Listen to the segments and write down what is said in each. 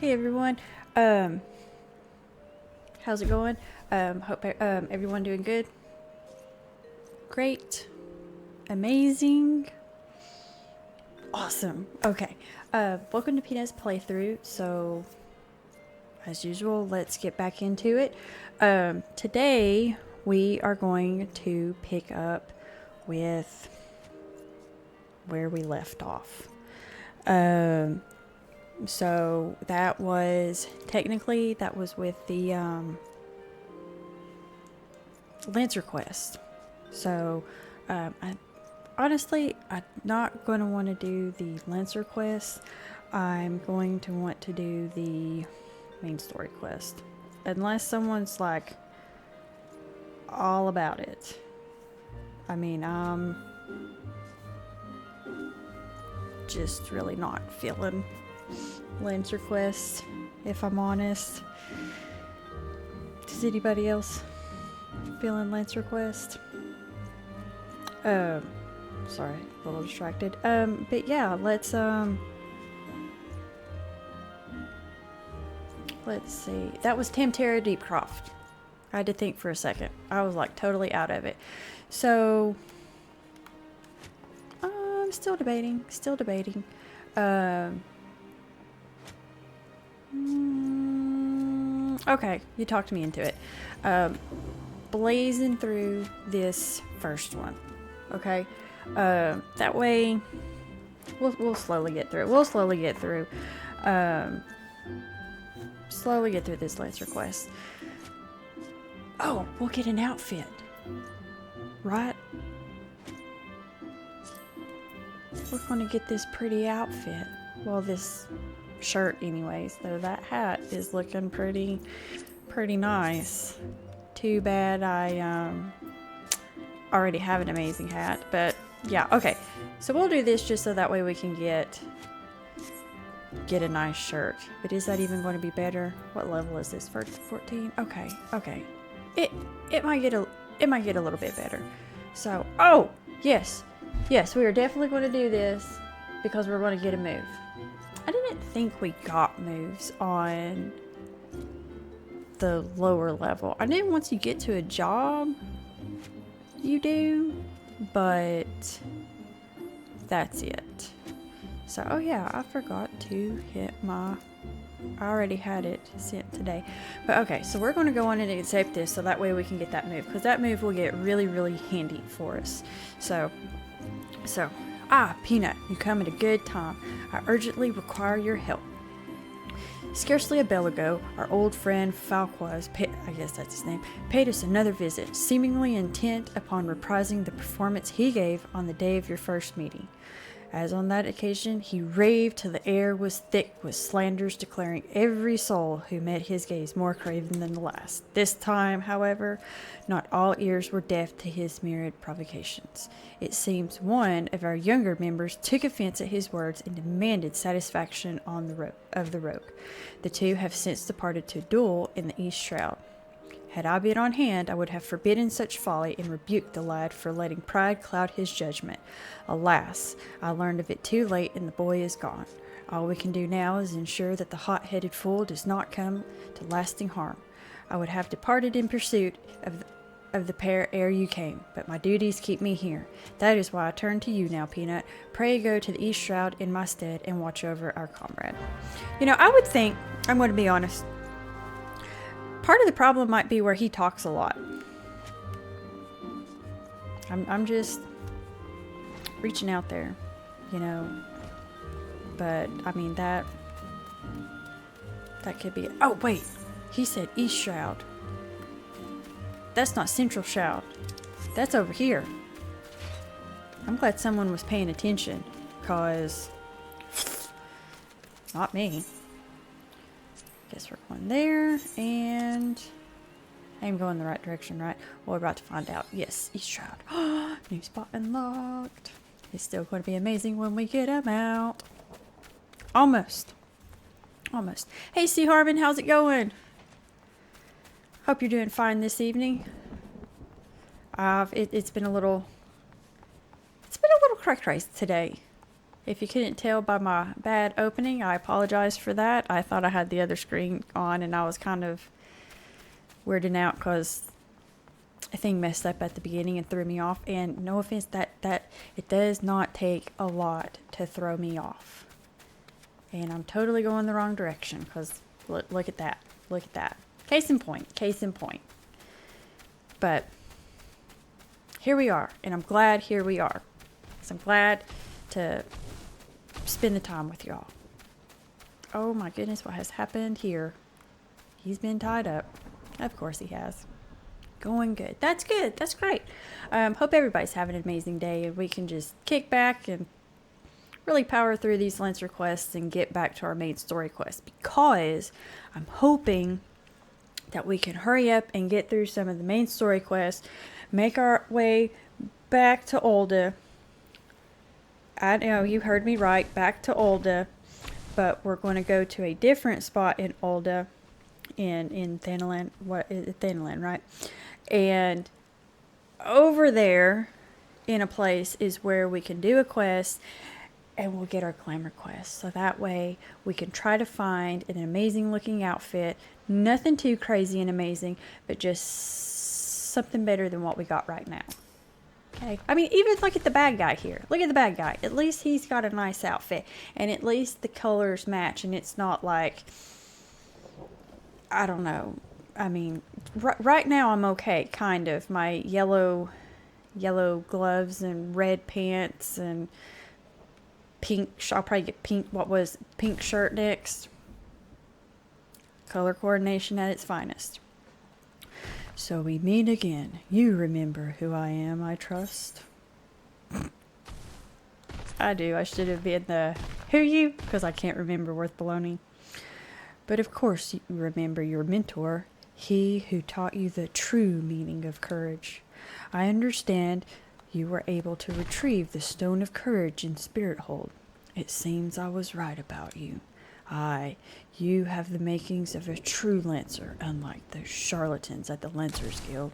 Hey everyone, how's it going? Hope everyone doing good. Great, amazing, awesome. Okay, welcome to Peanut's playthrough. So, as usual, let's get back into it. Today we are going to pick up with where we left off. So that was with the Lancer quest. So I'm not going to want to do the Lancer quest. I'm going to want to do the main story quest, unless someone's like all about it. I mean, just really not feeling Lancer quest, if I'm honest. Does anybody else feeling Lancer quest? Sorry, a little distracted. But yeah, let's see. That was Tamtara Deepcroft. I had to think for a second. I was like totally out of it. So I'm still debating. Okay, you talked me into it. Blazing through this first one. Okay, that way we'll slowly get through it. Slowly get through this Lancer quest. Oh, we'll get an outfit, right? We're gonna get this pretty outfit. Well, this shirt anyways, though that hat is looking pretty nice. Too bad I already have an amazing hat, but yeah, okay. So we'll do this just so that way we can get a nice shirt. But is that even going to be better? What level is this? 14? Okay. It might get a little bit better. So, oh, yes, we are definitely going to do this because we're going to get a move. I didn't think we got moves on the lower level. I knew once you get to a job, you do, but that's it. So, oh yeah, I forgot to hit I already had it sent today. But okay, so we're going to go on and accept this so that way we can get that move, because that move will get really handy for us. So, Peanut, you come at a good time. I urgently require your help. Scarcely a bell ago, our old friend Falquaz, I guess that's his name, paid us another visit, seemingly intent upon reprising the performance he gave on the day of your first meeting. As on that occasion, he raved till the air was thick with slanders declaring every soul who met his gaze more craven than the last. This time, however, not all ears were deaf to his myriad provocations. It seems one of our younger members took offense at his words and demanded satisfaction on the rogue. The two have since departed to duel in the East Shroud. Had I been on hand, I would have forbidden such folly and rebuked the lad for letting pride cloud his judgment. Alas, I learned of it too late and the boy is gone. All we can do now is ensure that the hot-headed fool does not come to lasting harm. I would have departed in pursuit of the pair ere you came, but my duties keep me here. That is why I turn to you now, Peanut. Pray go to the East Shroud in my stead and watch over our comrade. You know, I would think, I'm going to be honest, part of the problem might be where he talks a lot. I'm just reaching out there, you know. But I mean that could be. Oh wait, he said East Shroud. That's not Central Shroud. That's over here. I'm glad someone was paying attention, cause not me. Guess we're going there, and I'm going the right direction, right? Well, we're about to find out. Yes, East Shroud. New spot unlocked. It's still going to be amazing when we get them out. Almost. Hey, C. Harbin, how's it going? Hope you're doing fine this evening. It's been a little cray-cray today. If you couldn't tell by my bad opening, I apologize for that. I thought I had the other screen on, and I was kind of weirding out because a thing messed up at the beginning and threw me off. And no offense, that it does not take a lot to throw me off. And I'm totally going the wrong direction because look at that. Look at that. Case in point. Case in point. But here we are, and I'm glad here we are. So I'm glad to spend the time with y'all. Oh my goodness, what has happened here? He's been tied up. Of course he has. Going good. That's good. That's great. Hope everybody's having an amazing day, and we can just kick back and really power through these Lancer quests and get back to our main story quest, because I'm hoping that we can hurry up and get through some of the main story quests, make our way back to Ul'dah. I know you heard me right, back to Ul'dah, but we're going to go to a different spot in Ul'dah, in Thanalan. What is it? Thanalan, right? And over there in a place is where we can do a quest and we'll get our glamour quest. So that way we can try to find an amazing looking outfit. Nothing too crazy and amazing, but just something better than what we got right now. Okay. I mean, even look at the bad guy here. Look at the bad guy. At least he's got a nice outfit, and at least the colors match, and it's not like, I don't know. I mean, right now I'm okay, kind of. My yellow gloves and red pants and pink. I'll probably get pink shirt next. Color coordination at its finest. So we meet again. You remember who I am, I trust. I do. I should have been the who you, because I can't remember worth baloney. But of course you remember your mentor, he who taught you the true meaning of courage. I understand you were able to retrieve the stone of courage in Spirit Hold. It seems I was right about you. Aye, you have the makings of a true Lancer, unlike those charlatans at the Lancers Guild.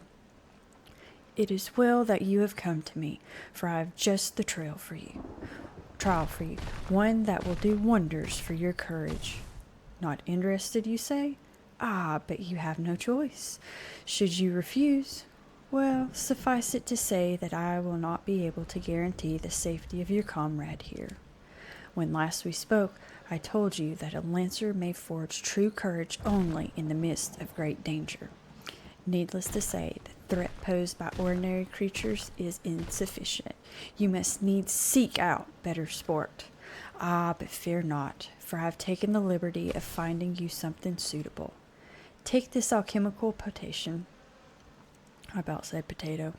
It is well that you have come to me, for I have just the trial for you, one that will do wonders for your courage. Not interested, you say? Ah, but you have no choice. Should you refuse, well, suffice it to say that I will not be able to guarantee the safety of your comrade here. When last we spoke, I told you that a Lancer may forge true courage only in the midst of great danger. Needless to say, the threat posed by ordinary creatures is insufficient. You must needs seek out better sport. Ah, but fear not, for I have taken the liberty of finding you something suitable. Take this alchemical potation, I about said potato,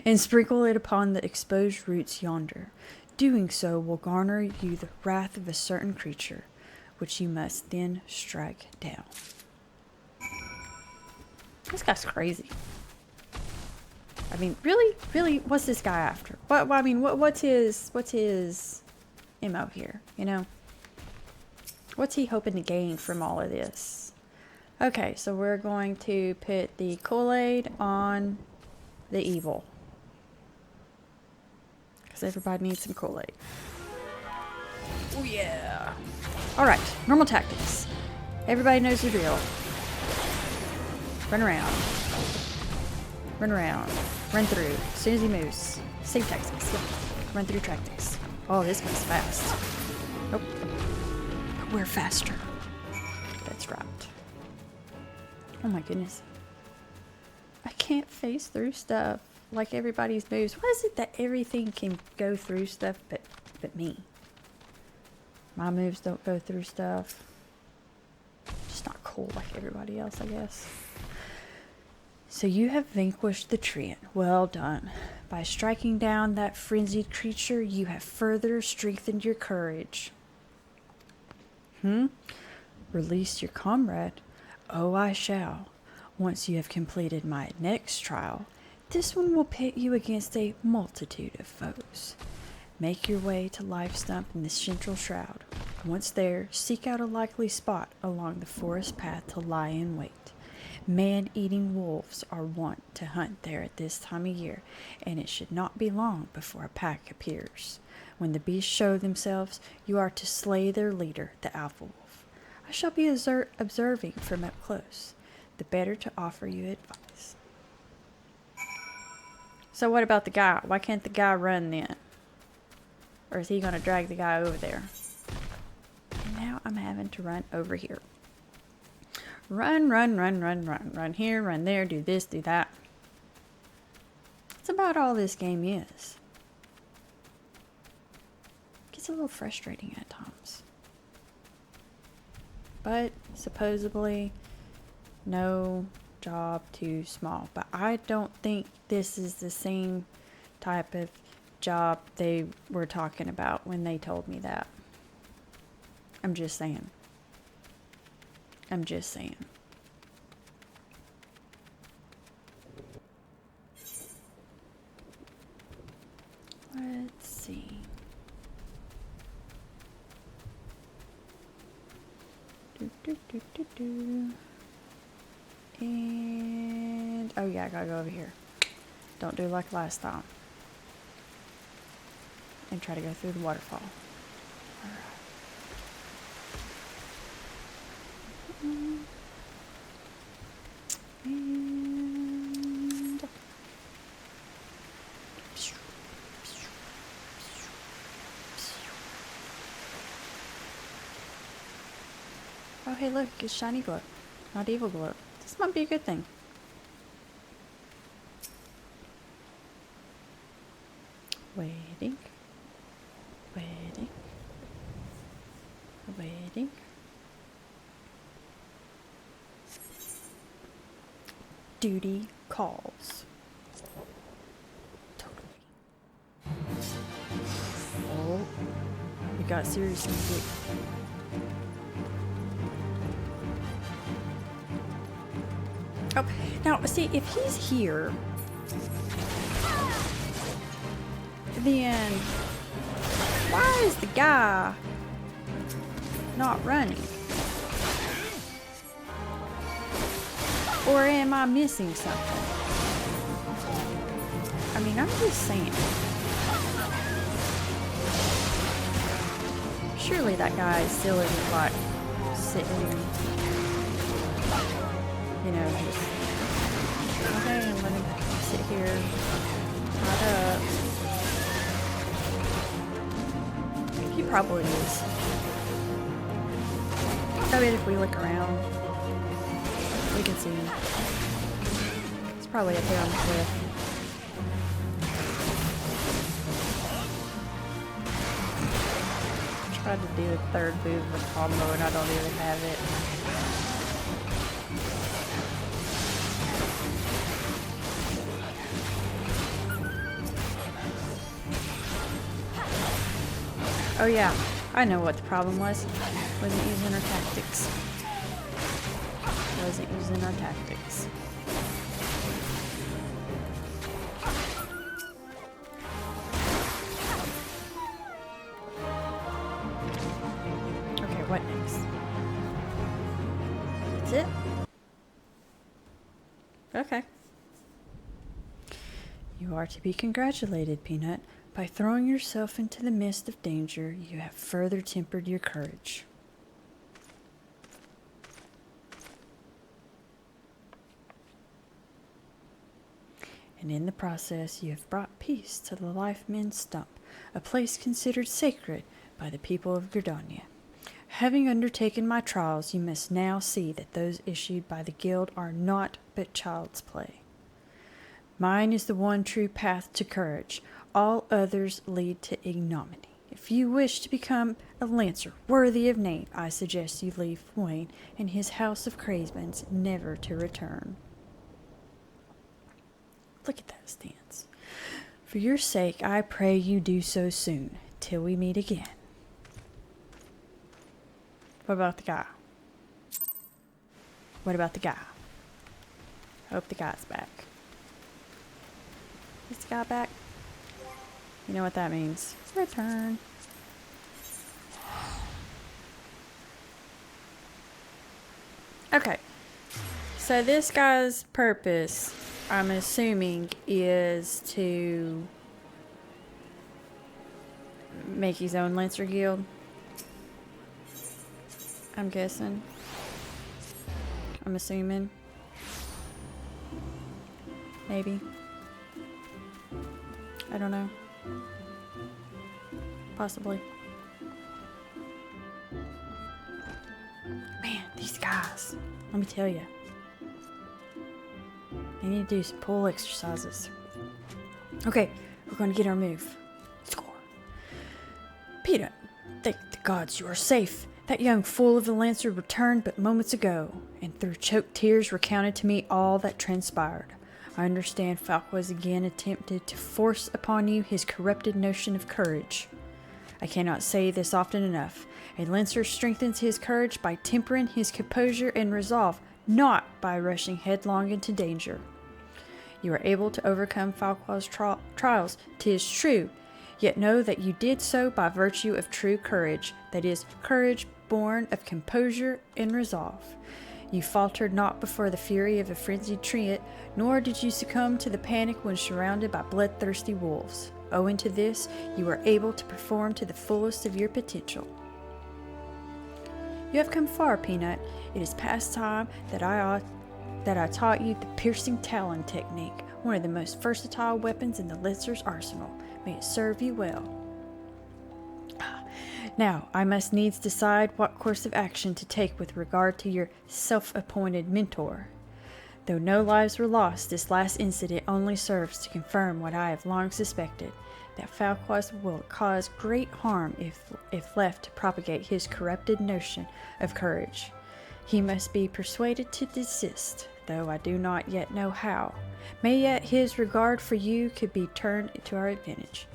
and sprinkle it upon the exposed roots yonder. Doing so will garner you the wrath of a certain creature, which you must then strike down. This guy's crazy. I mean, really, what's this guy after? What's his MO here? You know, what's he hoping to gain from all of this? Okay, so we're going to put the Kool-Aid on the evil. Everybody needs some Kool-Aid. Oh yeah. Alright, normal tactics. Everybody knows the drill. Run around. Run around. Run through. As soon as he moves. Same tactics. Yep. Run through tactics. Oh, this one's fast. Nope. But we're faster. That's right. Oh my goodness. I can't phase through stuff like everybody's moves. Why is it that everything can go through stuff but me? My moves don't go through stuff. Just not cool like everybody else, I guess. So you have vanquished the treant. Well done. By striking down that frenzied creature, you have further strengthened your courage. Release your comrade? Oh, I shall. Once you have completed my next trial, this one will pit you against a multitude of foes. Make your way to Life Stump in the Central Shroud. Once there, seek out a likely spot along the forest path to lie in wait. Man-eating wolves are wont to hunt there at this time of year, and it should not be long before a pack appears. When the beasts show themselves, you are to slay their leader, the alpha wolf. I shall be observing from up close, the better to offer you advice. So what about the guy? Why can't the guy run then? Or is he going to drag the guy over there? And now I'm having to run over here. Run, run, run, run, run. Run here, run there, do this, do that. That's about all this game is. Gets a little frustrating at times. But supposedly no job too small. But I don't think this is the same type of job they were talking about when they told me that. I'm just saying. I'm just saying. Let's see. And oh yeah, I gotta go over here. Don't do like last time. And try to go through the waterfall. Alright. And oh hey look, it's shiny glow. Not evil glow. This might be a good thing. Waiting. Waiting. Waiting. Duty calls. Totally. Oh, we got seriously big. Oh, now see if he's here, then why is the guy not running? Or am I missing something? I mean, I'm just saying. Surely that guy still isn't like sitting, you know, just okay, and let me sit here, tied up. He probably is. I mean, if we look around, we can see him. It's probably up there on the cliff. I tried to do a third move with combo and I don't even have it. Oh yeah, I know what the problem was. Wasn't using our tactics. Wasn't using our tactics. Okay, what next? That's it? Okay. You are to be congratulated, Peanut. By throwing yourself into the midst of danger, you have further tempered your courage. And in the process, you have brought peace to the Lifemen's Stump, a place considered sacred by the people of Gridania. Having undertaken my trials, you must now see that those issued by the guild are naught but child's play. Mine is the one true path to courage. All others lead to ignominy. If you wish to become a lancer worthy of name, I suggest you leave Wayne and his house of cravens never to return. Look at that stance. For your sake, I pray you do so soon, till we meet again. What about the guy? What about the guy? Hope the guy's back. Is the guy back? You know what that means. Return. Okay. So this guy's purpose, I'm assuming, is to make his own Lancer guild. I'm guessing. I'm assuming. Maybe. I don't know. Possibly. Man, these guys. Let me tell you. They need to do some pull exercises. Okay, we're going to get our move. Score. Peter, thank the gods you are safe. That young fool of a Lancer returned but moments ago, and through choked tears recounted to me all that transpired. I understand Falquez again attempted to force upon you his corrupted notion of courage. I cannot say this often enough. A Lancer strengthens his courage by tempering his composure and resolve, not by rushing headlong into danger. You are able to overcome Falquez's trials, 'tis true, yet know that you did so by virtue of true courage, that is, courage born of composure and resolve. You faltered not before the fury of a frenzied treant, nor did you succumb to the panic when surrounded by bloodthirsty wolves. Owing to this, you are able to perform to the fullest of your potential. You have come far, Peanut. It is past time that I taught you the piercing talon technique, one of the most versatile weapons in the Lancer's arsenal. May it serve you well. Now, I must needs decide what course of action to take with regard to your self-appointed mentor. Though no lives were lost, this last incident only serves to confirm what I have long suspected, that Falquez will cause great harm if left to propagate his corrupted notion of courage. He must be persuaded to desist, though I do not yet know how. May yet his regard for you could be turned to our advantage.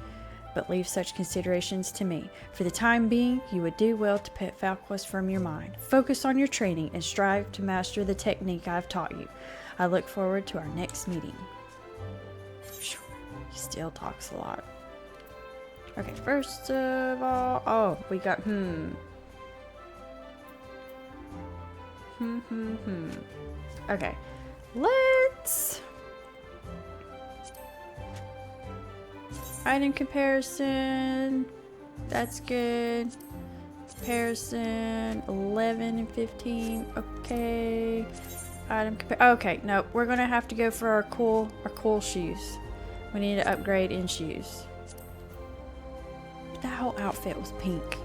But leave such considerations to me. For the time being, you would do well to put Falquez from your mind. Focus on your training and strive to master the technique I have taught you. I look forward to our next meeting. He still talks a lot. Okay, first of all, we got, Okay, let's... Item comparison, that's good. Comparison, 11 and 15, okay. Okay, no, we're gonna have to go for our cool shoes. We need to upgrade in shoes. That whole outfit was pink.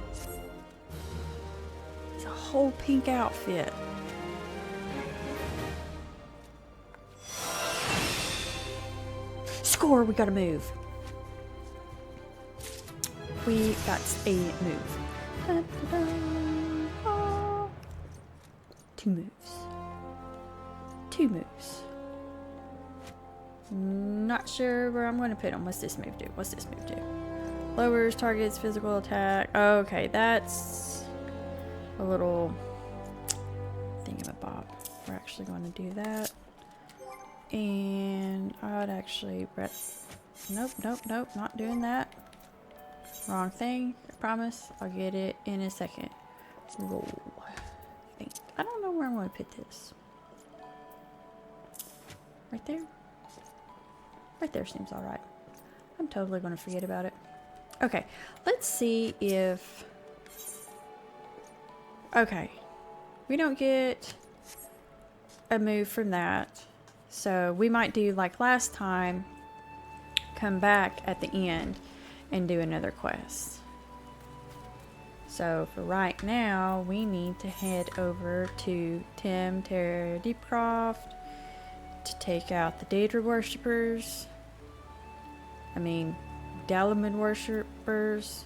It's a whole pink outfit. Score, we gotta move. We got a move. Dun, dun, dun. Oh. 2 moves. 2 moves. Not sure where I'm going to put them. What's this move do? Lowers target's physical attack. Okay, that's a little thingamabob. We're actually going to do that. And I'd actually... Nope, not doing that. Wrong thing, I promise. I'll get it in a second. Roll. I don't know where I'm going to put this. Right there? Right there seems alright. I'm totally going to forget about it. Okay, let's see if... Okay. We don't get a move from that. So we might do like last time. Come back at the end and do another quest. So for right now, we need to head over to Tim Terra Deepcroft to take out the Daedra Worshipers. Dalamud Worshipers.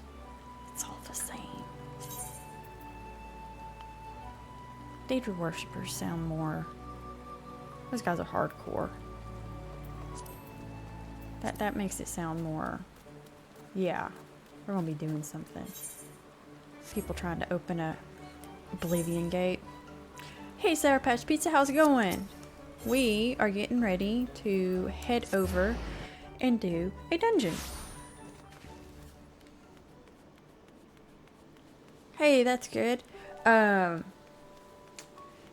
It's all the same. Daedra Worshipers sound more... Those guys are hardcore. That makes it sound more... Yeah, we're gonna be doing something. People trying to open a Oblivion gate. Hey, Sour Patch Pizza, how's it going? We are getting ready to head over and do a dungeon. Hey, that's good.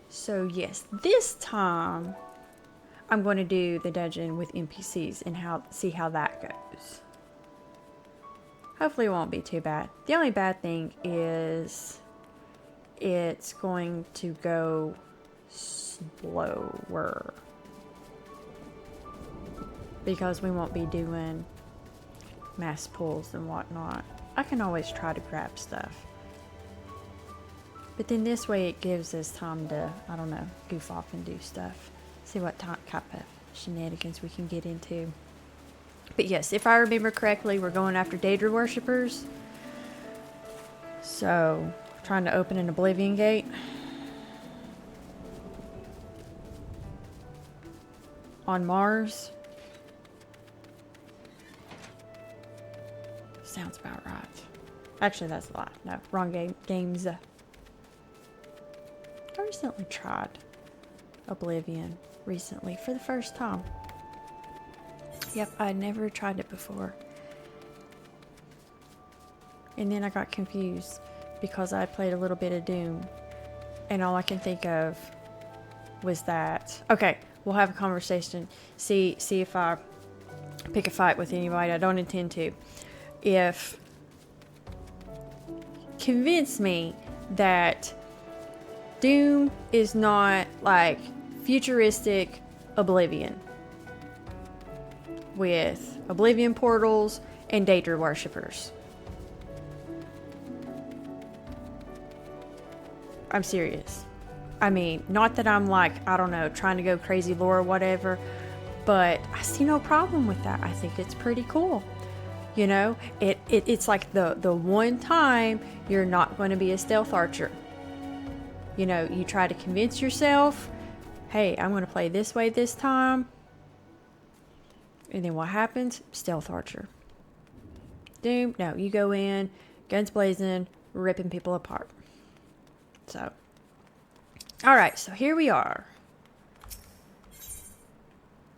So yes, this time I'm going to do the dungeon with NPCs and see how that goes. hopefully it won't be too bad. The only bad thing is it's going to go slower because we won't be doing mass pulls and whatnot. I can always try to grab stuff, but then this way it gives us time to, I don't know, goof off and do stuff. See what type of shenanigans we can get into. But yes, if I remember correctly, we're going after Daedra Worshipers. So, trying to open an Oblivion Gate. On Mars. Sounds about right. Actually, that's a lie. No, wrong game. Games. I recently tried Oblivion recently for the first time. Yep, I never tried it before. And then I got confused because I played a little bit of Doom. And all I can think of was that. Okay, we'll have a conversation. See if I pick a fight with anybody. I don't intend to. If convince me that Doom is not like futuristic Oblivion with Oblivion portals and Daedra Worshipers. I'm serious. I mean, not that I'm like, I don't know, trying to go crazy lore or whatever, but I see no problem with that. I think it's pretty cool. You know, it's like the one time you're not going to be a stealth archer. You know, you try to convince yourself, hey, I'm going to play this way this time. And then what happens? Stealth archer. Doom, no, you go in, guns blazing, ripping people apart. So, alright, so here we are.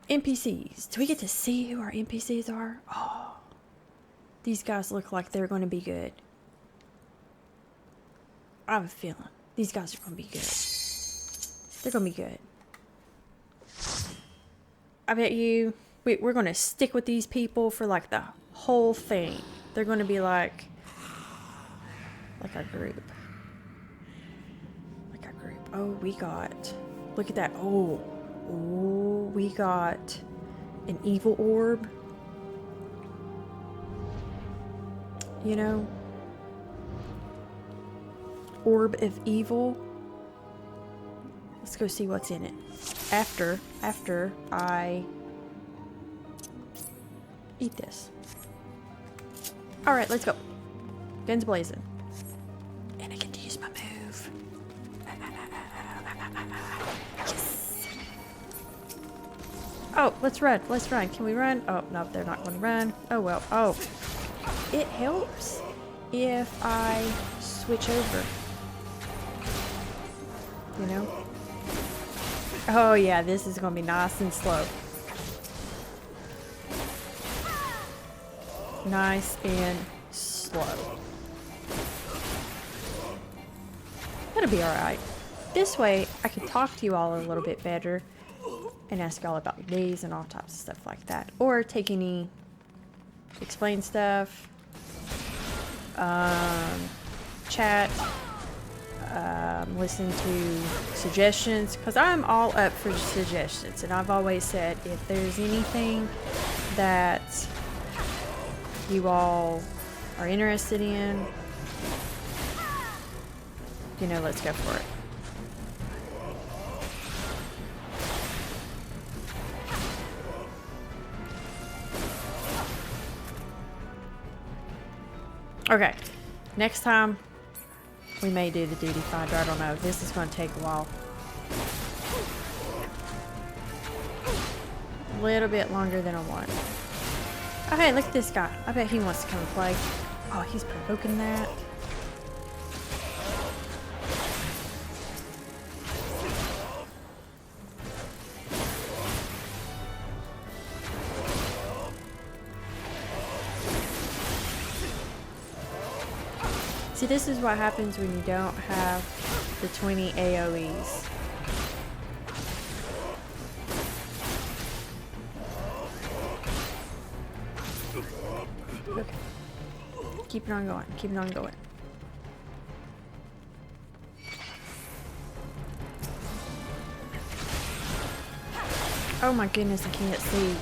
NPCs. Do we get to see who our NPCs are? Oh, these guys look like they're going to be good. I have a feeling these guys are going to be good. They're going to be good. I bet you we're going to stick with these people for like the whole thing. They're going to be like our group. Like our group. Oh, we got, look at that. Oh, we got an evil orb. You know? Orb of evil. Let's go see what's in it. After I eat this. Alright, let's go. Guns blazing. And I get to use my move. Yes. Oh, let's run. Let's run. Can we run? Oh, no, they're not going to run. Oh, well. Oh. It helps if I switch over. You know? Oh, yeah, this is going to be nice and slow. Nice and slow. That'll be alright. This way, I can talk to you all a little bit better and ask y'all about your days and all types of stuff like that. Or take any, explain stuff, chat, listen to suggestions, because I'm all up for suggestions. And I've always said, if there's anything that you all are interested in, you know, let's go for it. Okay, next time we may do the duty finder. I don't know. This is going to take a while. A little bit longer than I want. Oh, hey, look at this guy. I bet he wants to come and play. Oh, he's provoking that. See, this is what happens when you don't have the 20 AoEs. Okay. Keep it on going. Keep it on going. Oh my goodness, I can't see.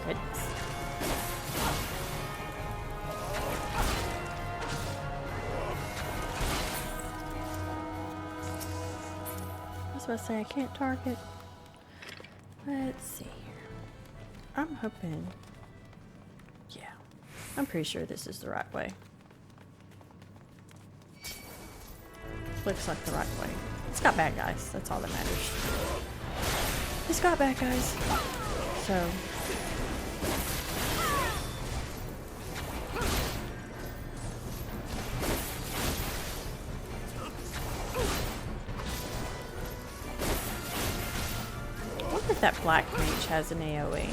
Goodness. I was about to say I can't target. Let's see here. I'm hoping. Yeah. I'm pretty sure this is the right way. Looks like the right way. It's got bad guys. That's all that matters. It's got bad guys. So. I wonder if that black mage has an AoE.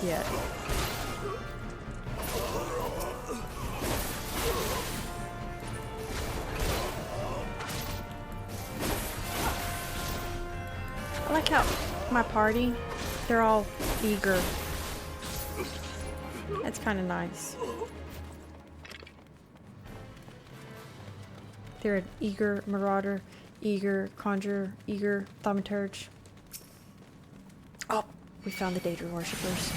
Yeah. I like how my party, they're all eager. That's kind of nice. They're an eager marauder, eager conjurer, eager thaumaturge. Oh, we found the Daedra Worshipers.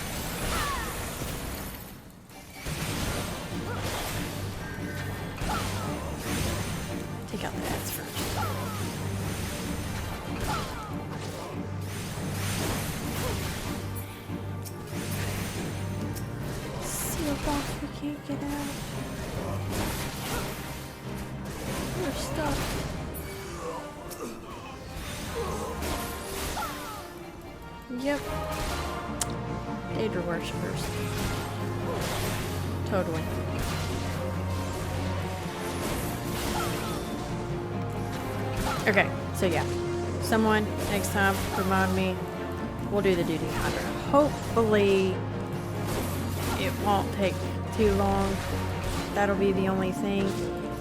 Take out the ads first. Sealed off, we can't get out. We're stuck. Yep. Daedra Worshipers. Totally. Okay, so yeah. Someone, next time, remind me. We'll do the duty hunter. Hopefully, it won't take too long. That'll be the only thing,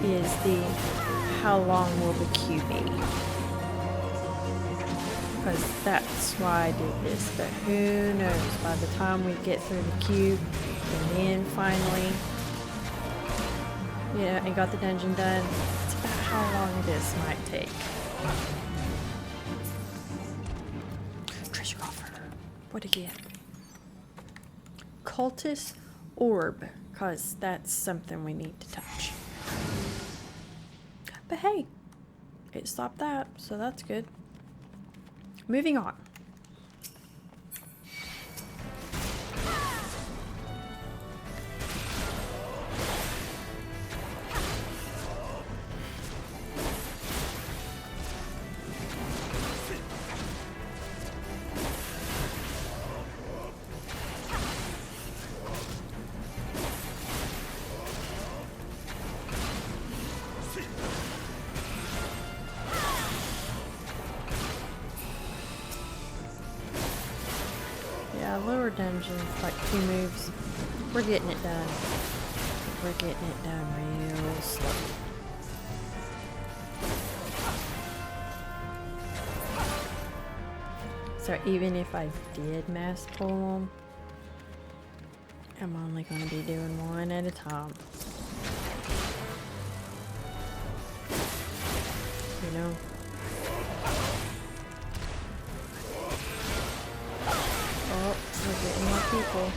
is the how long will the queue be? Because that's why I did this. But who knows, by the time we get through the queue, and then finally, yeah, and got the dungeon done, it's about how long this might take. Treasure coffer. What again? Cultist orb, because that's something we need to touch. But hey, it stopped that, so that's good. Moving on. Lower dungeon, like 2 moves. We're getting it done. We're getting it done real slow. So even if I did mass pull them, I'm only going to be doing one at a time. You know? Oh, we're getting more people.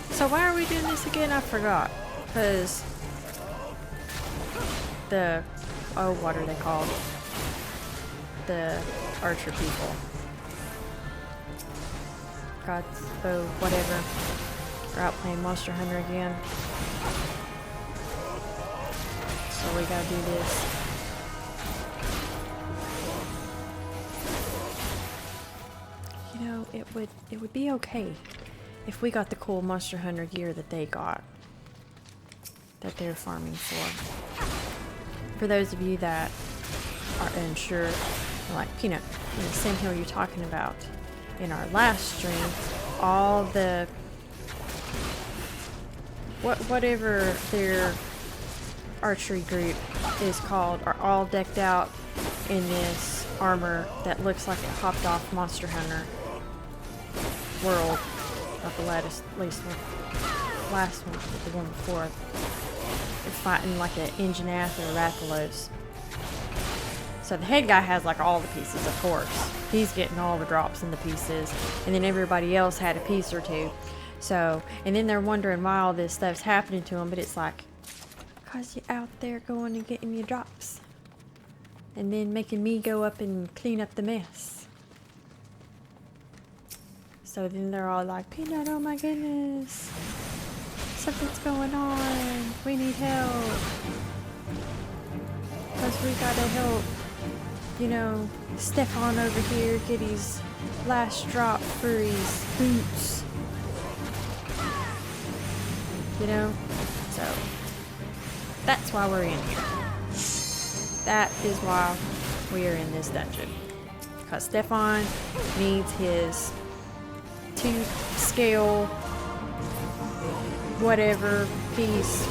So why are we doing this again? I forgot. Because the, oh, what are they called? The archer people. Gods, oh, whatever. We're out playing Monster Hunter again. So we gotta do this. You know, it would be okay if we got the cool Monster Hunter gear that they got. that they're farming for. For those of you that are unsure, like Peanut, in the same hill you're talking about, in our last stream, all the whatever their archery group is called are all decked out in this armor that looks like it hopped off Monster Hunter World. Not the last one, but the one before. It's fighting like an Engineath or a Rathalos. So the head guy has like all the pieces, of course. He's getting all the drops in the pieces, and then everybody else had a piece or two. So, and then they're wondering why all this stuff's happening to them, but it's like, because you're out there going and getting your drops. And then making me go up and clean up the mess. So then they're all like, Peanut, oh my goodness. Something's going on. We need help. Because we gotta help, you know, Stefan over here get his last drop for his boots. You know? So, that's why we're in here. That is why we are in this dungeon. Because Stefan needs his tooth scale whatever piece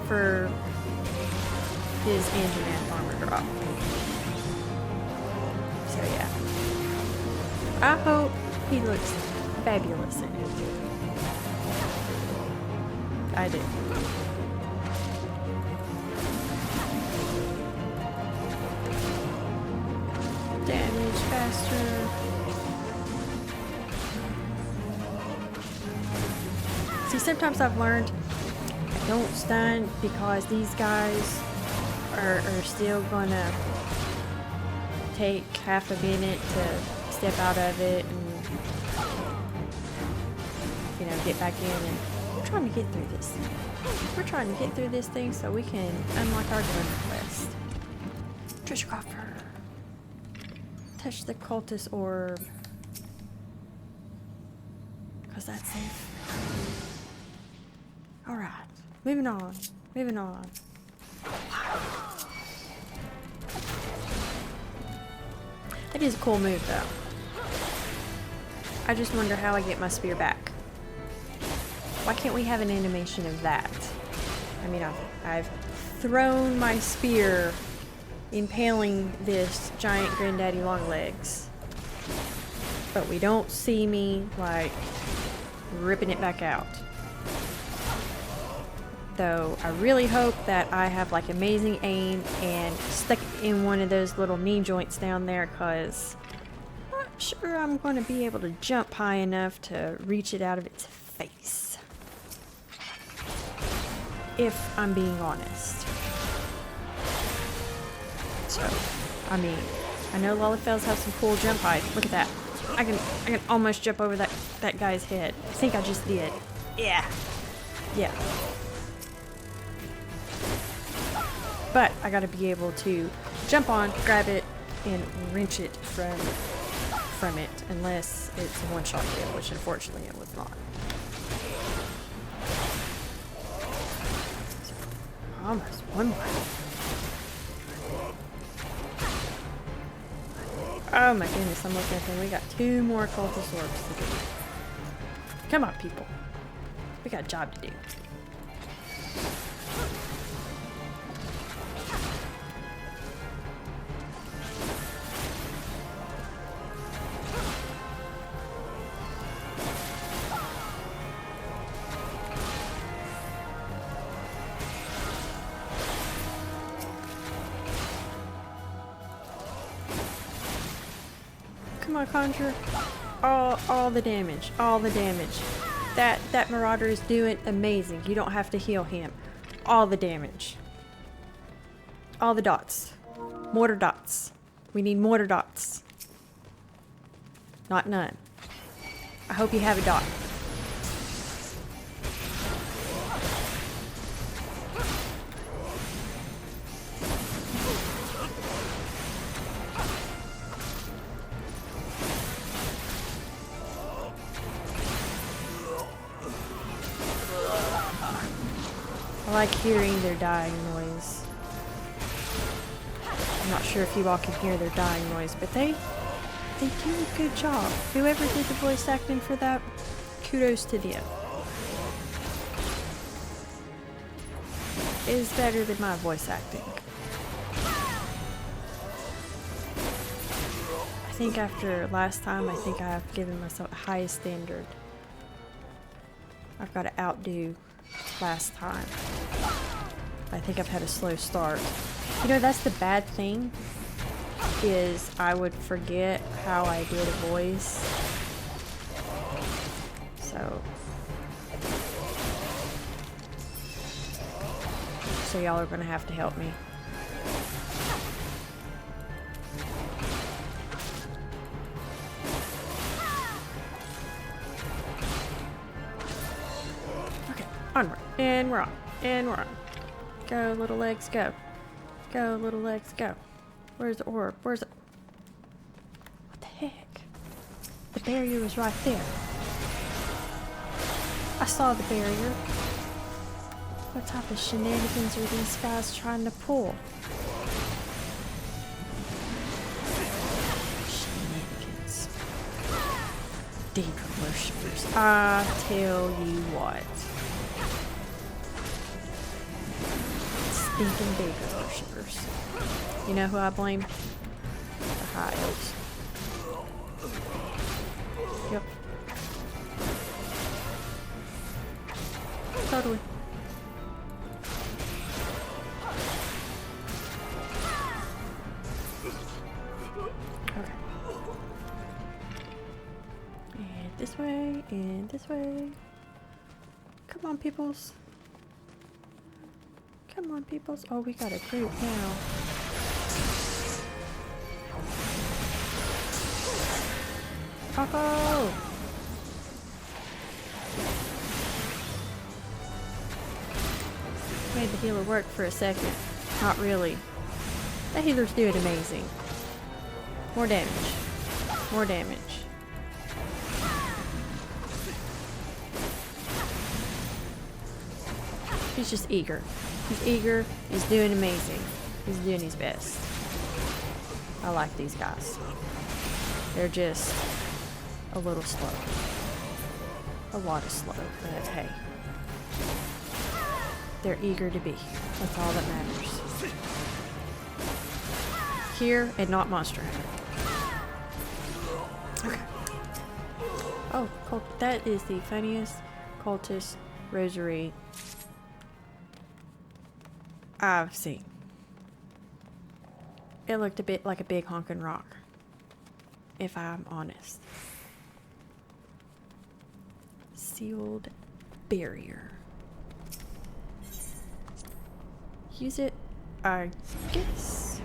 for his Engineath armor drop. So yeah. I hope he looks fabulous in it. I do. Damage faster. See, sometimes I've learned I don't stun because these guys are still gonna take half a minute to step out of it and, you know, get back in. And we're trying to get through this. We're trying to get through this thing so we can unlock our gun quest. Treasure coffer. Touch the cultist orb. Because that's safe. Alright. Moving on. Moving on. That is a cool move though. I just wonder how I get my spear back. Why can't we have an animation of that? I mean, I've thrown my spear impaling this giant granddaddy longlegs, but we don't see me like ripping it back out. Though I really hope that I have like amazing aim and stuck it in one of those little knee joints down there, cause I'm not sure I'm going to be able to jump high enough to reach it out of its face. If I'm being honest. So, I mean, I know Lollifells have some cool jump height. Look at that. I can almost jump over that guy's head. I think I just did. Yeah. Yeah. But I gotta be able to jump on, grab it, and wrench it from it, unless it's a one-shot kill, which unfortunately it was not. So, almost one more. Oh my goodness, I'm looking at them. We got 2 more cultist orbs to do. Come on, people. We got a job to do. Come on, Conjure. All the damage. All the damage. That Marauder is doing amazing. You don't have to heal him. All the damage. All the dots. Mortar dots. We need mortar dots. Not none. I hope you have a dot. like hearing their dying noise. I'm not sure if you all can hear their dying noise, but they do a good job. Whoever did the voice acting for that, kudos to them. It is better than my voice acting. I think after last time, I think I have given myself the highest standard. I've got to outdo last time. I think I've had a slow start. You know, that's the bad thing, is I would forget how I did a voice. So y'all are gonna have to help me. Okay, onward. And we're on. And we're on. Go, little legs, go. Go, little legs, go. Where's the orb? Where's the... What the heck? The barrier was right there. I saw the barrier. What type of shenanigans are these guys trying to pull? Shenanigans. Daedra Worshipers. I tell you what. Stinking Daedra Worshipers. You know who I blame? The High Elves. Yep. Totally. Okay. And this way, and this way. Come on, peoples. Come on, peoples. Oh, we got a group now. Taco! Made the healer work for a second. Not really. The healer's doing amazing. More damage. More damage. He's just eager. He's eager. He's doing amazing. He's doing his best. I like these guys. They're just a little slow. A lot of slow, but hey. They're eager to be. That's all that matters. Here and not Monster Hunter. Okay. Oh, that is the funniest cultist rosary I've seen. It looked a bit like a big honkin' rock, if I'm honest. Sealed barrier. Use it, I guess.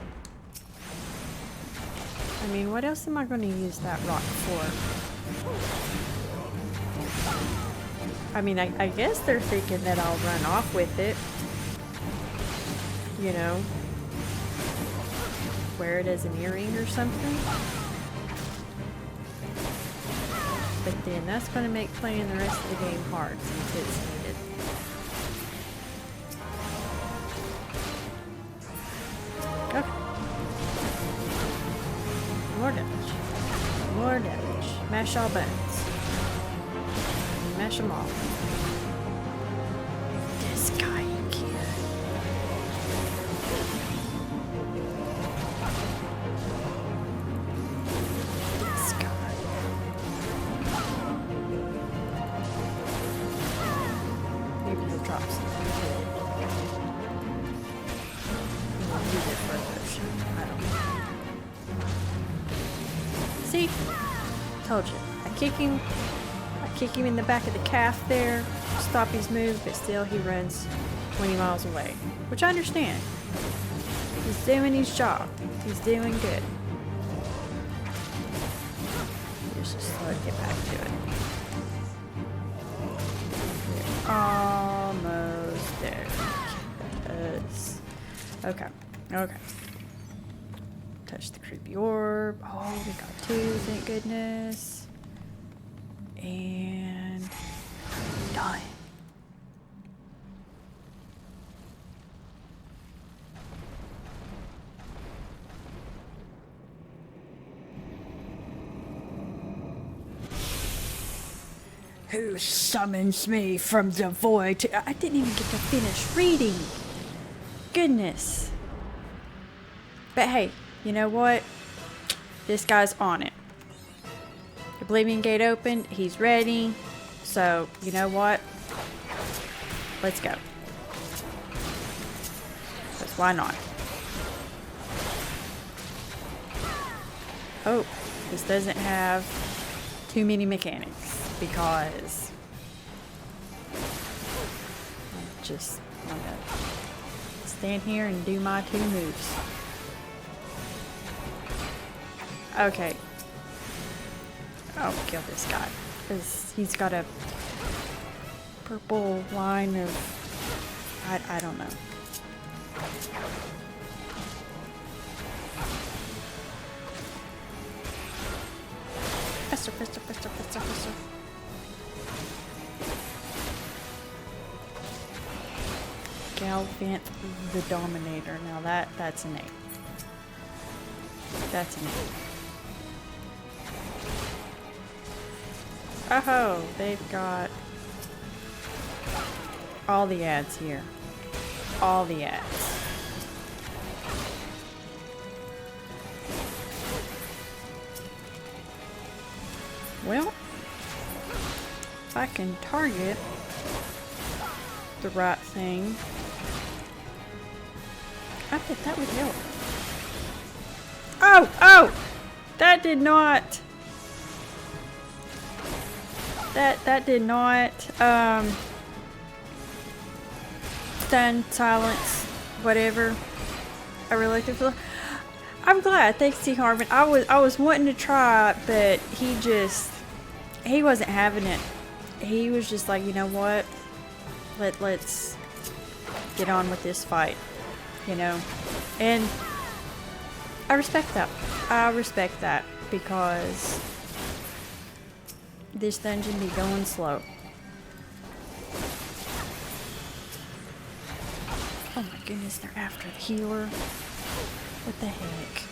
I mean, what else am I going to use that rock for? I mean, I guess they're thinking that I'll run off with it. You know, wear it as an earring or something. But then that's going to make playing the rest of the game hard since it's needed. Okay. More damage. More damage. Mash all buttons. Mash them all. This guy here. This guy. Maybe he'll drop something. Use it for a potion. I don't know. See? Told you. I kick him in the back of the calf there, stop his move, but still he runs 20 miles away. Which I understand. He's doing his job. He's doing good. Let's just slow it, get back to it. We're almost there. Yes. Okay. Okay. Touch the creepy orb. Oh, we got 2, thank goodness. And done. Who summons me from the void? I didn't even get to finish reading. Goodness. But hey, you know what? This guy's on it. The Oblivion Gate opened. He's ready. So, you know what? Let's go. Because why not? Oh, this doesn't have too many mechanics because I'm just gonna stand here and do my 2 moves. Okay. I'll kill this guy because he's got a purple line of I don't know. Faster. Galvant the Dominator. Now that's an 8. That's an 8. Oh, they've got all the ads here. All the ads. Well, if I can target the right thing, I bet that would help. Oh! That did not. That did not. Stun, silence, whatever. I really like the. I'm glad. Thanks, T. Harmon. I was wanting to try, but he wasn't having it. He was just like, you know what? Let's get on with this fight. You know? And I respect that. I respect that because this dungeon be going slow. Oh my goodness, they're after the healer. What the heck?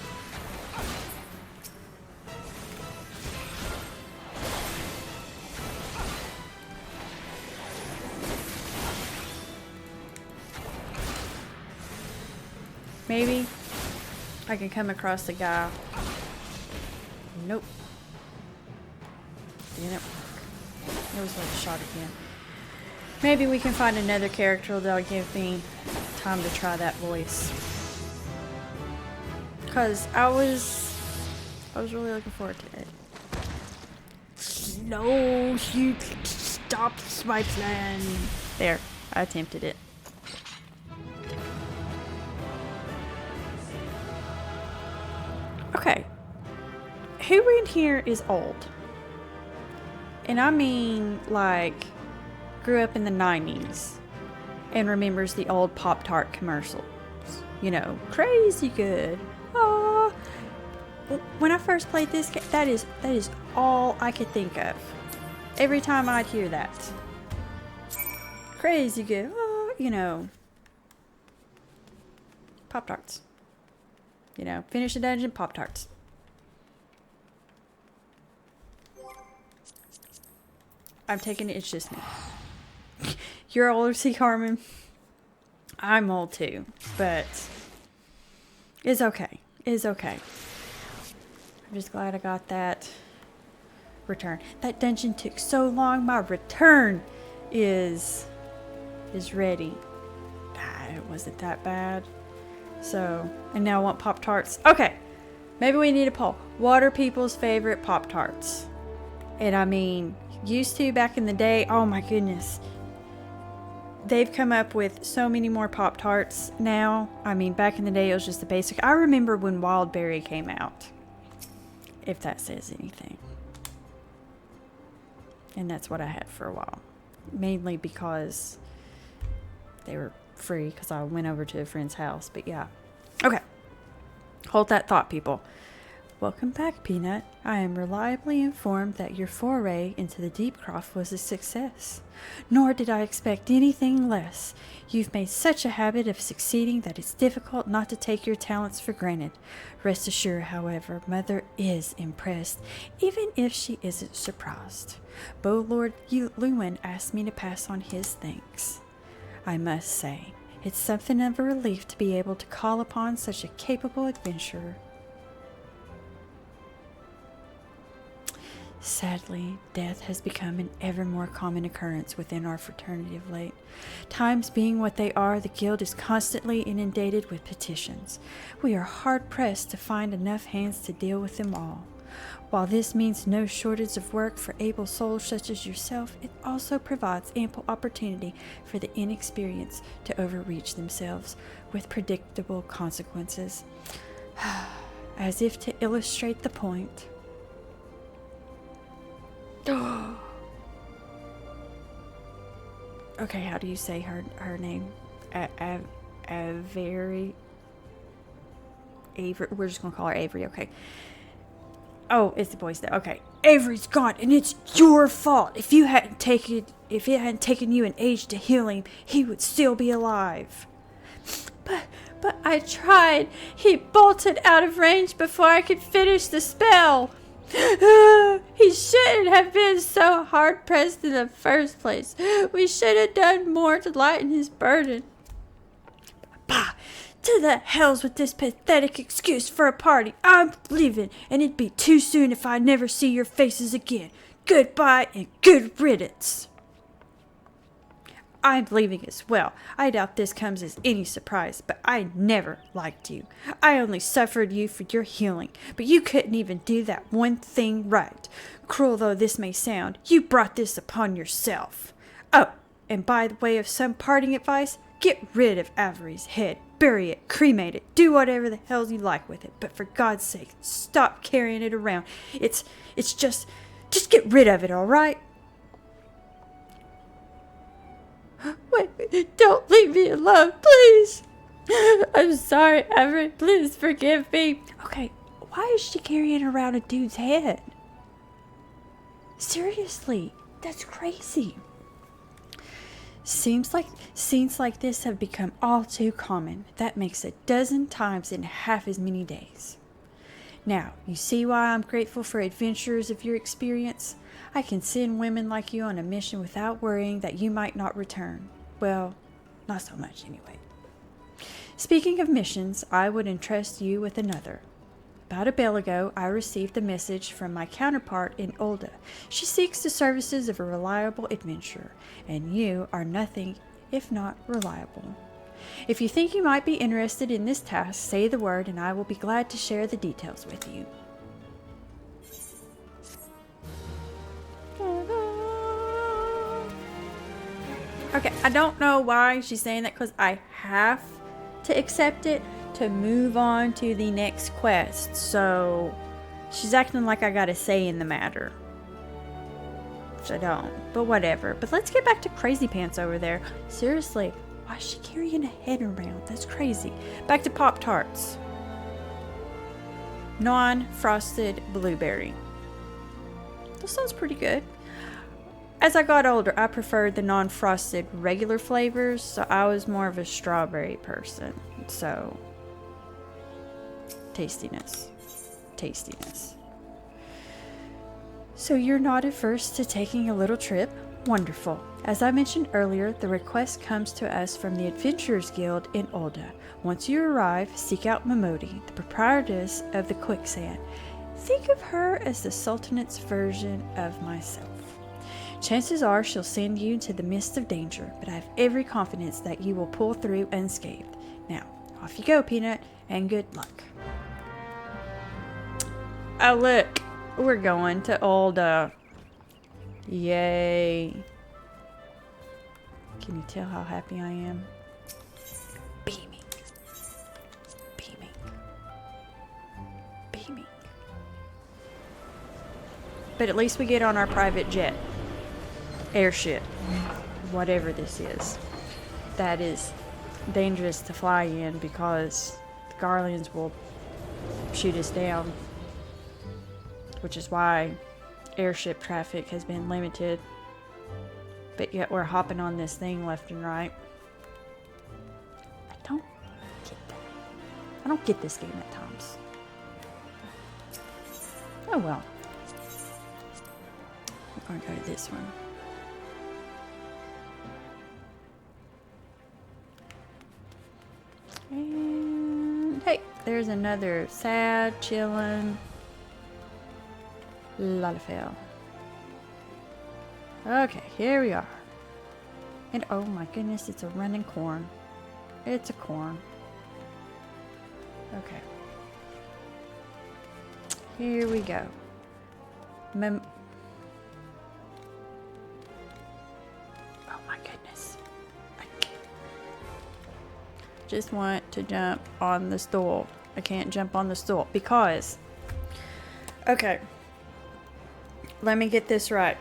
Maybe I can come across the guy. Nope. Didn't work. It was like a shot again. Maybe we can find another character that'll give me time to try that voice. Cause I was really looking forward to it. No, you stopped my plan. There, I attempted it. Okay. Who in here is old? And I mean, like, grew up in the 90s and remembers the old Pop-Tart commercials. You know, crazy good. Oh, when I first played this game, that is all I could think of. Every time I'd hear that. Crazy good. Oh, you know, Pop-Tarts. You know, finish the dungeon, Pop-Tarts. I'm taking it, it's just me. You're older, C. Carmen. I'm old too, but it's okay. It's okay. I'm just glad I got that return. That dungeon took so long. My return is ready. It wasn't that bad. So, and now I want Pop-Tarts. Okay, maybe we need a poll. What are people's favorite Pop-Tarts? And I mean, used to back in the day, oh my goodness. They've come up with so many more Pop-Tarts now. I mean, back in the day, it was just the basic. I remember when Wild Berry came out. If that says anything. And that's what I had for a while. Mainly because they were free, because I went over to a friend's house. But yeah. Okay. Hold that thought, people. Welcome back, Peanut. I am reliably informed that your foray into the deep croft was a success. Nor did I expect anything less. You've made such a habit of succeeding that it's difficult not to take your talents for granted. Rest assured, however, Mother is impressed, even if she isn't surprised. Lord Lewin asked me to pass on his thanks. I must say, it's something of a relief to be able to call upon such a capable adventurer. Sadly, death has become an ever more common occurrence within our fraternity of late. Times being what they are, the guild is constantly inundated with petitions. We are hard-pressed to find enough hands to deal with them all. While this means no shortage of work for able souls such as yourself, it also provides ample opportunity for the inexperienced to overreach themselves with predictable consequences. As if to illustrate the point. Okay, how do you say her name? Avery. Avery. We're just gonna call her Avery. Okay. Oh, it's the boys there. Okay, Avery's gone, and it's your fault. If it hadn't taken you an age to heal him, he would still be alive. But I tried. He bolted out of range before I could finish the spell. He shouldn't have been so hard-pressed in the first place. We should have done more to lighten his burden. Bah! To the hells with this pathetic excuse for a party. I'm leaving, and it'd be too soon if I never see your faces again. Goodbye and good riddance. I'm leaving as well. I doubt this comes as any surprise, but I never liked you. I only suffered you for your healing, but you couldn't even do that one thing right. Cruel though this may sound, you brought this upon yourself. Oh, and by the way of some parting advice, get rid of Avery's head. Bury it, cremate it, do whatever the hell you like with it, but for God's sake, stop carrying it around. It's just get rid of it, all right? Wait, don't leave me alone, please. I'm sorry, Avery. Please forgive me. Okay, why is she carrying around a dude's head? Seriously, that's crazy. Scenes like this have become all too common. That makes 12 times in half as many days. Now, you see why I'm grateful for adventurers of your experience? I can send women like you on a mission without worrying that you might not return. Well, not so much anyway. Speaking of missions, I would entrust you with another. About a bell ago, I received a message from my counterpart in Olda. She seeks the services of a reliable adventurer, and you are nothing if not reliable. If you think you might be interested in this task, say the word and I will be glad to share the details with you. Okay, I don't know why she's saying that, because I have to accept it to move on to the next quest. So she's acting like I got a say in the matter, which I don't, but whatever. But let's get back to Crazy Pants over there. Seriously, why is she carrying a head around? That's crazy. Back to Pop-Tarts. Non-frosted blueberry. That sounds pretty good. As I got older, I preferred the non-frosted regular flavors, so I was more of a strawberry person. So, tastiness. So you're not averse to taking a little trip? Wonderful. As I mentioned earlier, the request comes to us from the Adventurers Guild in Olda. Once you arrive, seek out Momodi, the proprietress of the Quicksand. Think of her as the Sultanate's version of myself. Chances are she'll send you to the midst of danger, but I have every confidence that you will pull through unscathed. Now, off you go, Peanut, and good luck. Oh, look, we're going to Olda. Yay. Can you tell how happy I am? Beaming. But at least we get on our private jet. Airship. Whatever this is. That is dangerous to fly in because the Garlands will shoot us down. which is why airship traffic has been limited. But yet we're hopping on this thing left and right. I don't get that. I don't get this game at times. Oh well. We're gonna go to this one. And hey, there's another sad, chillin' Lalafell. Okay, here we are. And oh my goodness, it's a running corn. It's a corn. Okay. Here we go. Oh my goodness. I just want to jump on the stool. I can't jump on the stool because... Okay. Let me get this right.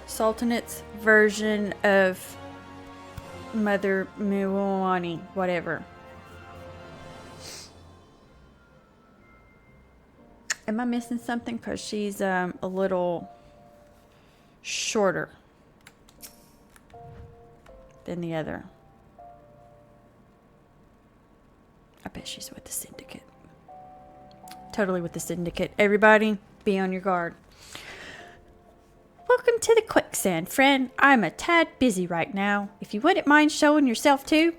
Sultanate's version of Mother Muwani, whatever. Am I missing something? Because she's a little shorter than the other. I bet she's with the Syndicate. Totally with the Syndicate. Everybody, be on your guard. Welcome to the quicksand, friend. I'm a tad busy right now. If you wouldn't mind showing yourself too.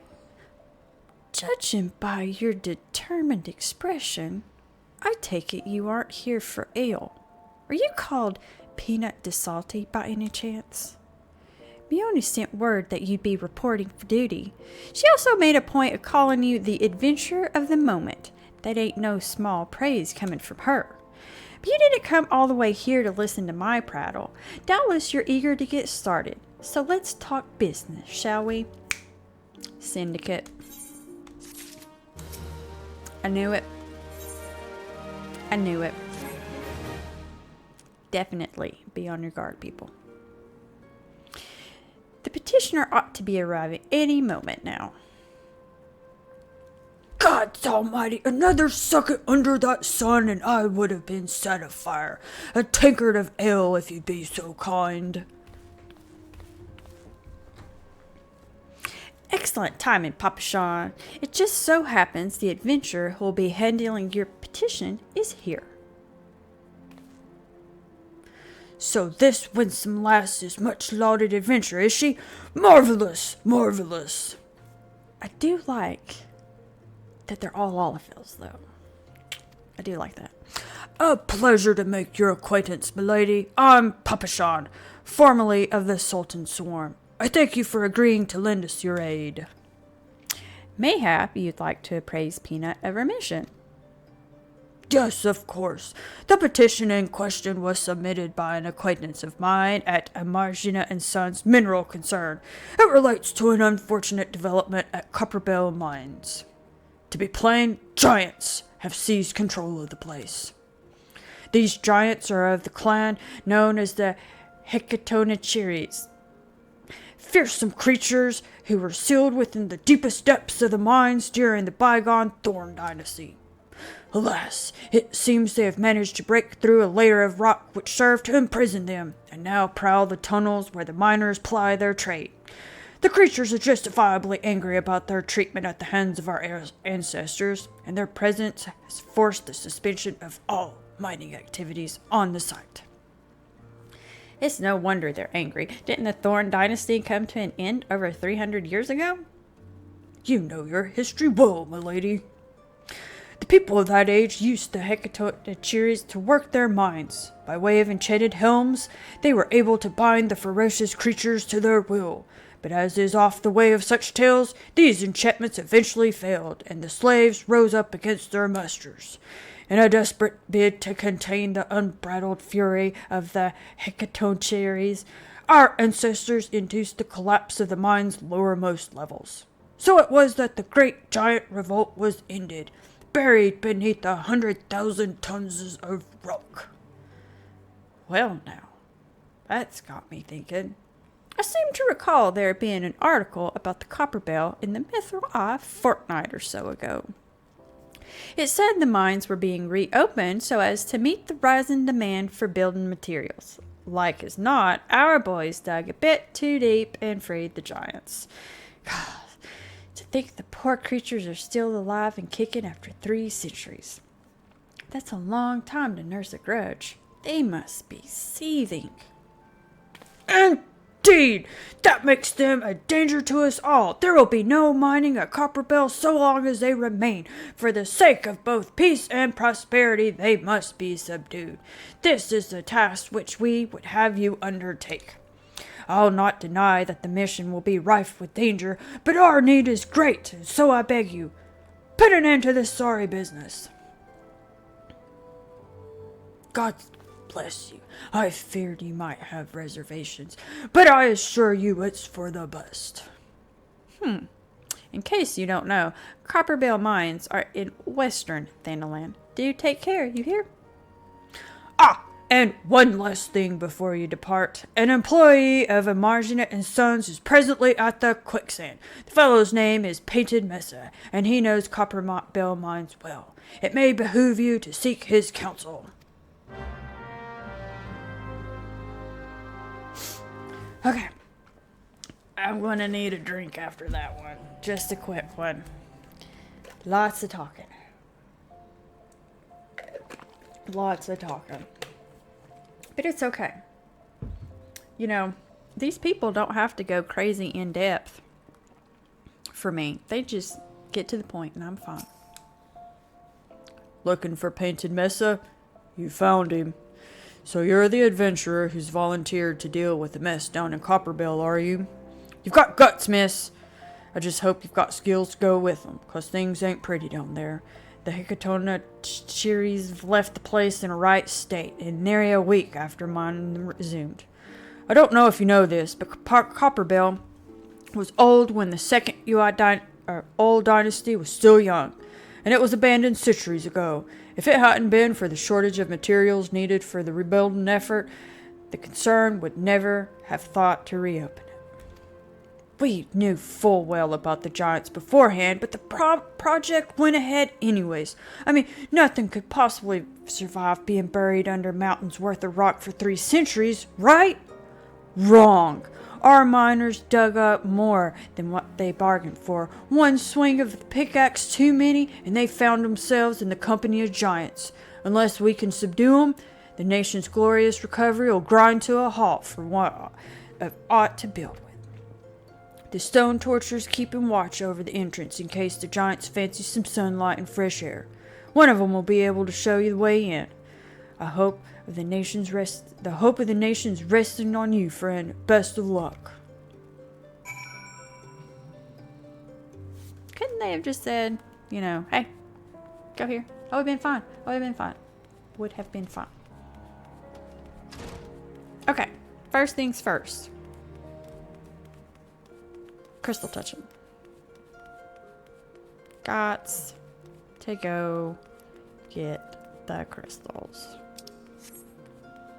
Judging by your determined expression, I take it you aren't here for ale. Are you called Peanut DeSalty by any chance? Mione sent word that you'd be reporting for duty. She also made a point of calling you the adventurer of the moment. That ain't no small praise coming from her. But you didn't come all the way here to listen to my prattle. Doubtless you're eager to get started. So let's talk business, shall we? Syndicate. I knew it. I knew it. Definitely be on your guard, people. The petitioner ought to be arriving any moment now. God almighty, another second under that sun and I would have been set afire. A tankard of ale, if you'd be so kind. Excellent timing, Papa Sean. It just so happens the adventurer who will be handling your petition is here. So this winsome lass is much lauded adventure, is she? Marvelous, marvelous. I do like that they're all Olafels, though. I do like that. A pleasure to make your acquaintance, milady. I'm Papa Sean, formerly of the Sultan Swarm. I thank you for agreeing to lend us your aid. Mayhap you'd like to appraise Peanut of her mission. Yes, of course. The petition in question was submitted by an acquaintance of mine at Amargina and Sons Mineral Concern. It relates to an unfortunate development at Copperbell Mines. To be plain, giants have seized control of the place. These giants are of the clan known as the Hecatonachiries. Fearsome creatures who were sealed within the deepest depths of the mines during the bygone Thorn Dynasty. Alas, it seems they have managed to break through a layer of rock which served to imprison them, and now prowl the tunnels where the miners ply their trade. The creatures are justifiably angry about their treatment at the hands of our ancestors, and their presence has forced the suspension of all mining activities on the site. It's no wonder they're angry. Didn't the Thorn Dynasty come to an end over 300 years ago? You know your history well, my lady. The people of that age used the Hecatonachiries to work their mines. By way of enchanted helms, they were able to bind the ferocious creatures to their will. But as is oft the way of such tales, these enchantments eventually failed, and the slaves rose up against their masters. In a desperate bid to contain the unbridled fury of the Hecatonachiries, our ancestors induced the collapse of the mine's lowermost levels. So it was that the great giant revolt was ended, buried beneath 100,000 tons of rock. Well now, that's got me thinking. I seem to recall there being an article about the Copperbell in the Mithril Eye a fortnight or so ago. It said the mines were being reopened so as to meet the rising demand for building materials. Like as not, our boys dug a bit too deep and freed the giants. God, to think the poor creatures are still alive and kicking after 3 centuries. That's a long time to nurse a grudge. They must be seething. Indeed! That makes them a danger to us all. There will be no mining at Copperbell so long as they remain. For the sake of both peace and prosperity, they must be subdued. This is the task which we would have you undertake. I'll not deny that the mission will be rife with danger, but our need is great, and so I beg you, put an end to this sorry business. God bless you. I feared you might have reservations, but I assure you it's for the best. In case you don't know, Copperbell mines are in western Thanaland. Do take care, you hear? And one last thing before you depart. An employee of Marginet and Sons is presently at the quicksand. The fellow's name is Painted Mesa, and he knows Copperbell mines well. It may behoove you to seek his counsel. Okay. I'm going to need a drink after that one. Just a quick one. Lots of talking. Lots of talking. But it's okay. You know, these people don't have to go crazy in depth for me. They just get to the point and I'm fine. Looking for Painted Mesa? You found him. So you're the adventurer who's volunteered to deal with the mess down in Copperbell, are you? You've got guts, miss. I just hope you've got skills to go with them, 'cause things ain't pretty down there. The Hikatona Cheries left the place in a right state, and nary a week after mine resumed. I don't know if you know this, but Copperbell was old when the second old dynasty was still young, and it was abandoned centuries ago. If it hadn't been for the shortage of materials needed for the rebuilding effort, the concern would never have thought to reopen it. We knew full well about the giants beforehand, but the project went ahead anyways. I mean, nothing could possibly survive being buried under mountains worth of rock for 3 centuries, right? Wrong. Our miners dug up more than what they bargained for. One swing of the pickaxe too many, and they found themselves in the company of giants. Unless we can subdue them, the nation's glorious recovery will grind to a halt for what of aught to build with. The stone torturers keeping watch over the entrance in case the giants fancy some sunlight and fresh air. One of them will be able to show you the way in. The hope of the nation's resting on you, friend. Best of luck. Couldn't they have just said, hey, go here? I would have been fine. Would have been fine. Okay, first things first. Crystal touching. Gots to go get the crystals.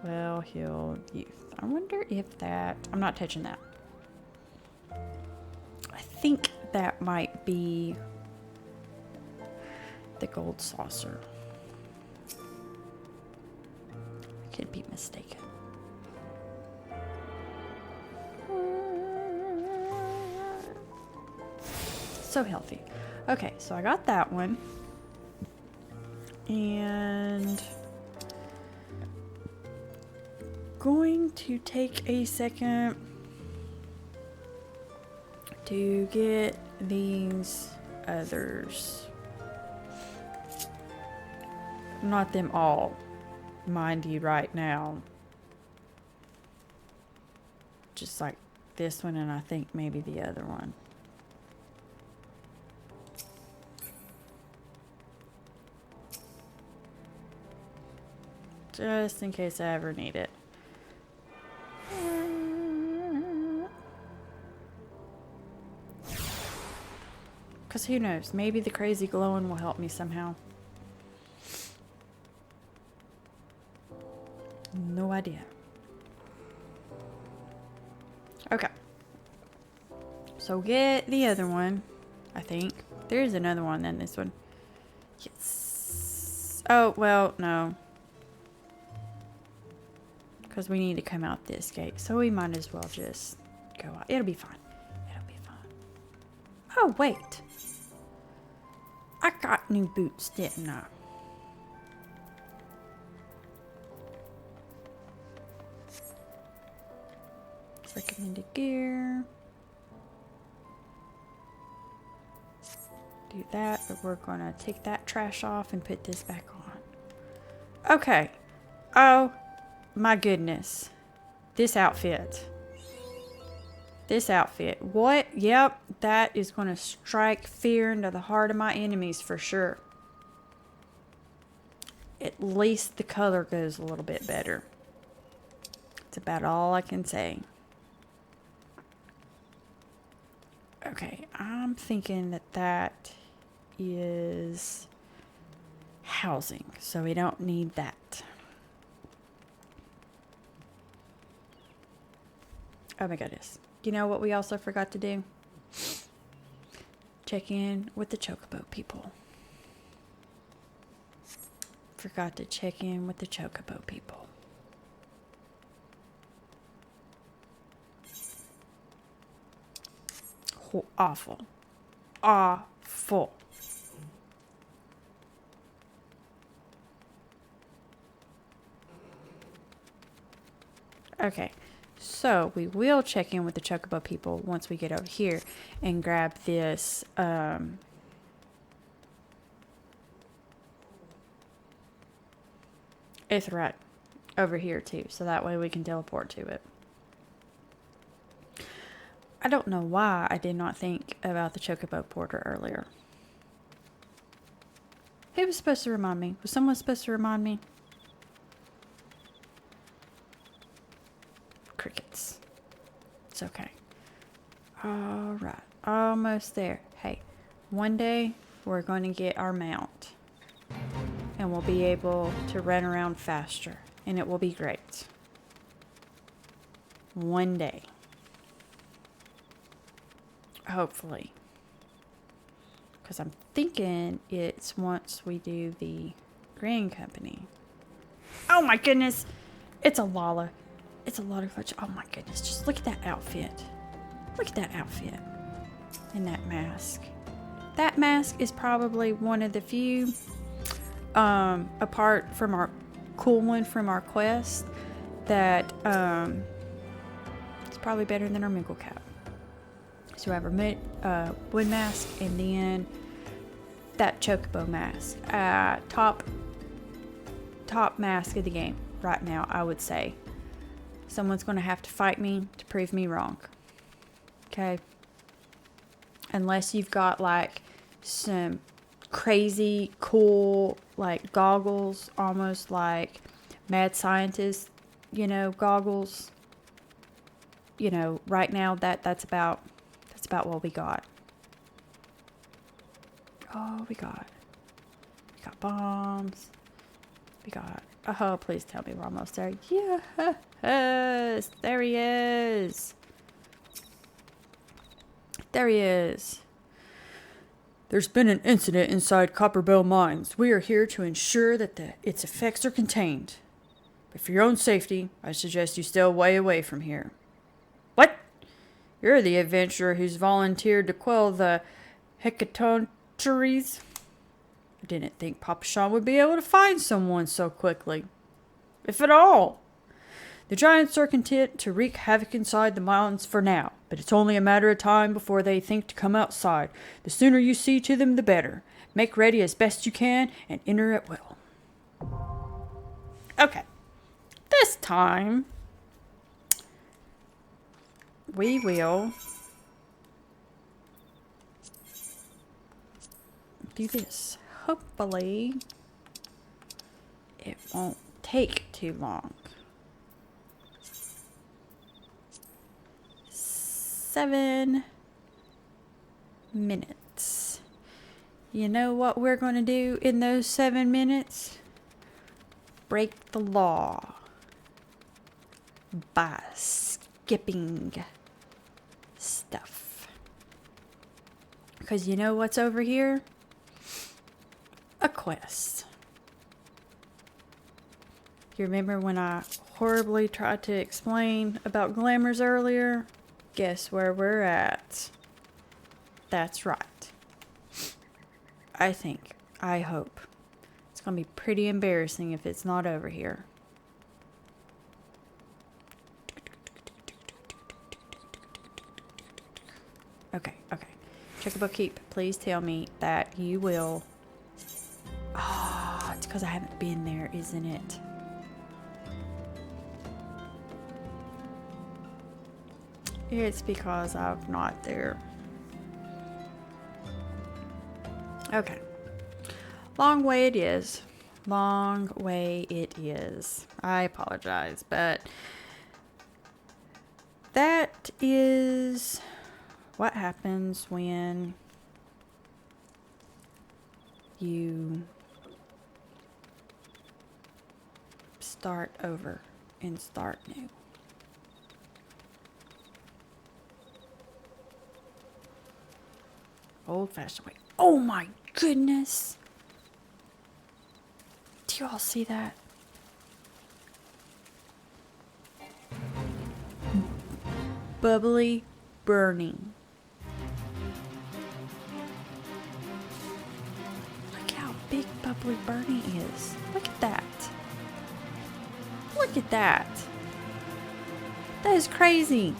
Well-heeled youth. I wonder if that... I'm not touching that. I think that might be the gold saucer. I could be mistaken. So healthy. Okay, so I got that one. And... going to take a second to get these others. Not them all, mind you, right now. Just like this one, and I think maybe the other one. Just in case I ever need it. Because who knows? Maybe the crazy glowing will help me somehow. No idea. Okay. So get the other one, I think. There is another one than this one. Yes. Oh, well, no. Because we need to come out this gate. So we might as well just go out. It'll be fine. It'll be fine. Oh, wait. I got new boots, didn't I? Recommended gear. Do that, but we're gonna take that trash off and put this back on. Okay. Oh my goodness. This outfit. This outfit. What? Yep, that is gonna strike fear into the heart of my enemies for sure. At least the color goes a little bit better. That's about all I can say. Okay, I'm thinking that that is housing, so we don't need that. Oh my goodness. You know what we also forgot to do? Check in with the Chocobo people. Forgot to check in with the Chocobo people. Awful. Awful. Okay, so we will check in with the Chocobo people once we get over here and grab this Aetheryte over here too, so that way we can teleport to it. I don't know why I did not think about the Chocobo porter earlier. Who was supposed to remind me? Was someone supposed to remind me? Crickets. It's okay. Alright. Almost there. Hey, one day we're going to get our mount. And we'll be able to run around faster. And it will be great. One day. Hopefully. Because I'm thinking it's once we do the Grand Company. Oh my goodness! It's a Lala. It's a lot of fudge. Oh my goodness. Just look at that outfit. Look at that outfit. And that mask. That mask is probably one of the few, apart from our cool one from our quest, that it's probably better than our Mingle Cap. So I have our wood mask and then that Chocobo mask. Top mask of the game right now, I would say. Someone's going to have to fight me to prove me wrong. Okay? Unless you've got like some crazy cool like goggles, almost like mad scientist, you know, goggles. You know, right now that's about what we got. Oh, we got bombs. We got, oh, please tell me we're almost there. Yes, there he is. There he is. There's been an incident inside Copperbell Mines. We are here to ensure that its effects are contained. But for your own safety, I suggest you stay away from here. What? You're the adventurer who's volunteered to quell the hecatontries. I didn't think Papa Sean would be able to find someone so quickly. If at all. The giants are content to wreak havoc inside the mountains for now, but it's only a matter of time before they think to come outside. The sooner you see to them, the better. Make ready as best you can and enter at will. Okay. This time, we will do this. Hopefully, it won't take too long. 7 minutes. You know what we're going to do in those 7 minutes? Break the law by skipping stuff. Because you know what's over here? a quest. You remember when I horribly tried to explain about glamours earlier? Guess where we're at? That's right. I hope. It's going to be pretty embarrassing if it's not over here. Okay. Checkable keep. Please tell me that you will. Ah, it's because I haven't been there, isn't it? It's because I'm not there. Okay. Long way it is. Long way it is. I apologize, but that is what happens when you start over and start new. Old-fashioned way. Oh my goodness! Do you all see that? Bubbly burning. Look how big bubbly burning is. Look at that. Look at that. That is crazy.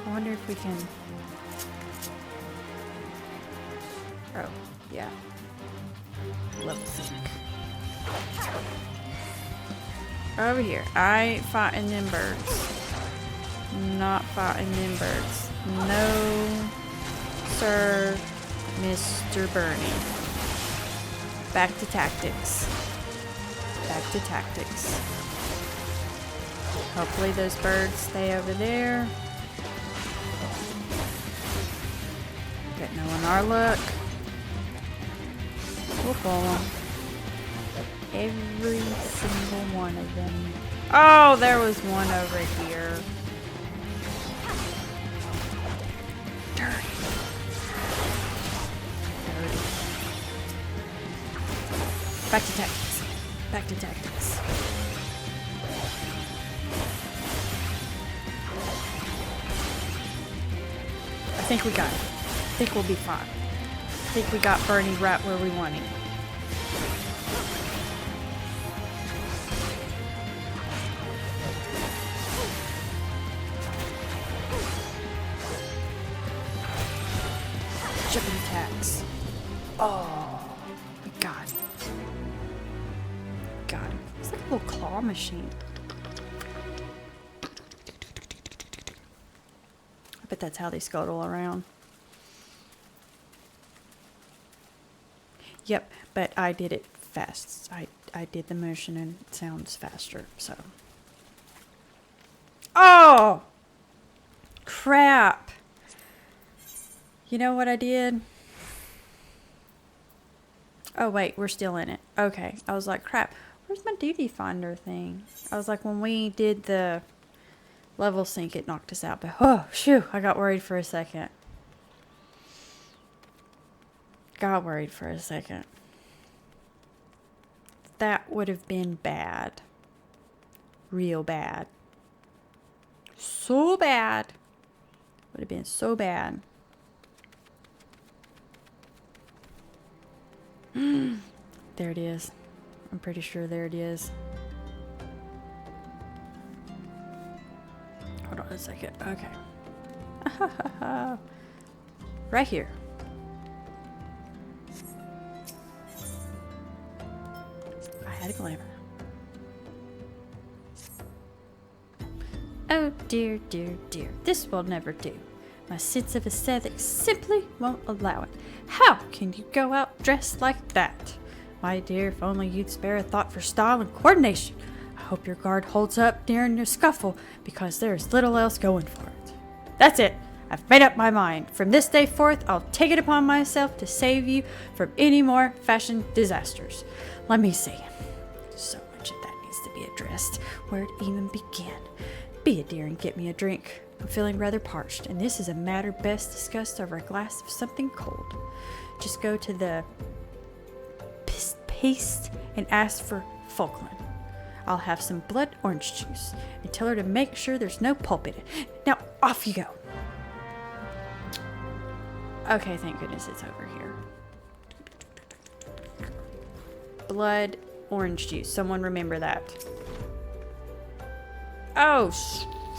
I wonder if we can... Oh, yeah. Level sync. Over here. I ain't fighting them birds. Not fighting them birds. No, sir, Mr. Bernie. Back to tactics. Back to tactics. Hopefully those birds stay over there. Got no on our luck. We'll follow them. Every single one of them. Oh, there was one over here. Dirty. Back to tactics. Back to tactics. I think we got it. I think we'll be fine. I think we got Bernie right where we want him. Jumping attacks. Oh, we got it. Got it. It's like a little claw machine. I bet that's how they scuttle around. Yep, but I did it fast. I did the motion and it sounds faster, so. Oh! Crap! You know what I did? Oh, wait, we're still in it. Okay, I was like, crap, where's my duty finder thing? I was like, when we did the level sync, it knocked us out, but oh, shoo, I got worried for a second. Got worried for a second. That would have been bad. Real bad. So bad. Would have been so bad. There it is. I'm pretty sure there it is. Hold on a second. Okay. Right here. I had a glamour. Oh dear, dear, dear. This will never do. My sense of aesthetics simply won't allow it. How can you go out dressed like that? My dear, if only you'd spare a thought for style and coordination. I hope your guard holds up during your scuffle, because there's little else going for it. That's it. I've made up my mind. From this day forth, I'll take it upon myself to save you from any more fashion disasters. Let me see. So much of that needs to be addressed. Where'd even begin? Be a dear and get me a drink. I'm feeling rather parched, and this is a matter best discussed over a glass of something cold. Just go to the paste and ask for Falkland. I'll have some blood orange juice and tell her to make sure there's no pulp in it. Now, off you go. Okay, thank goodness it's over here. Blood orange juice. Someone remember that. Oh,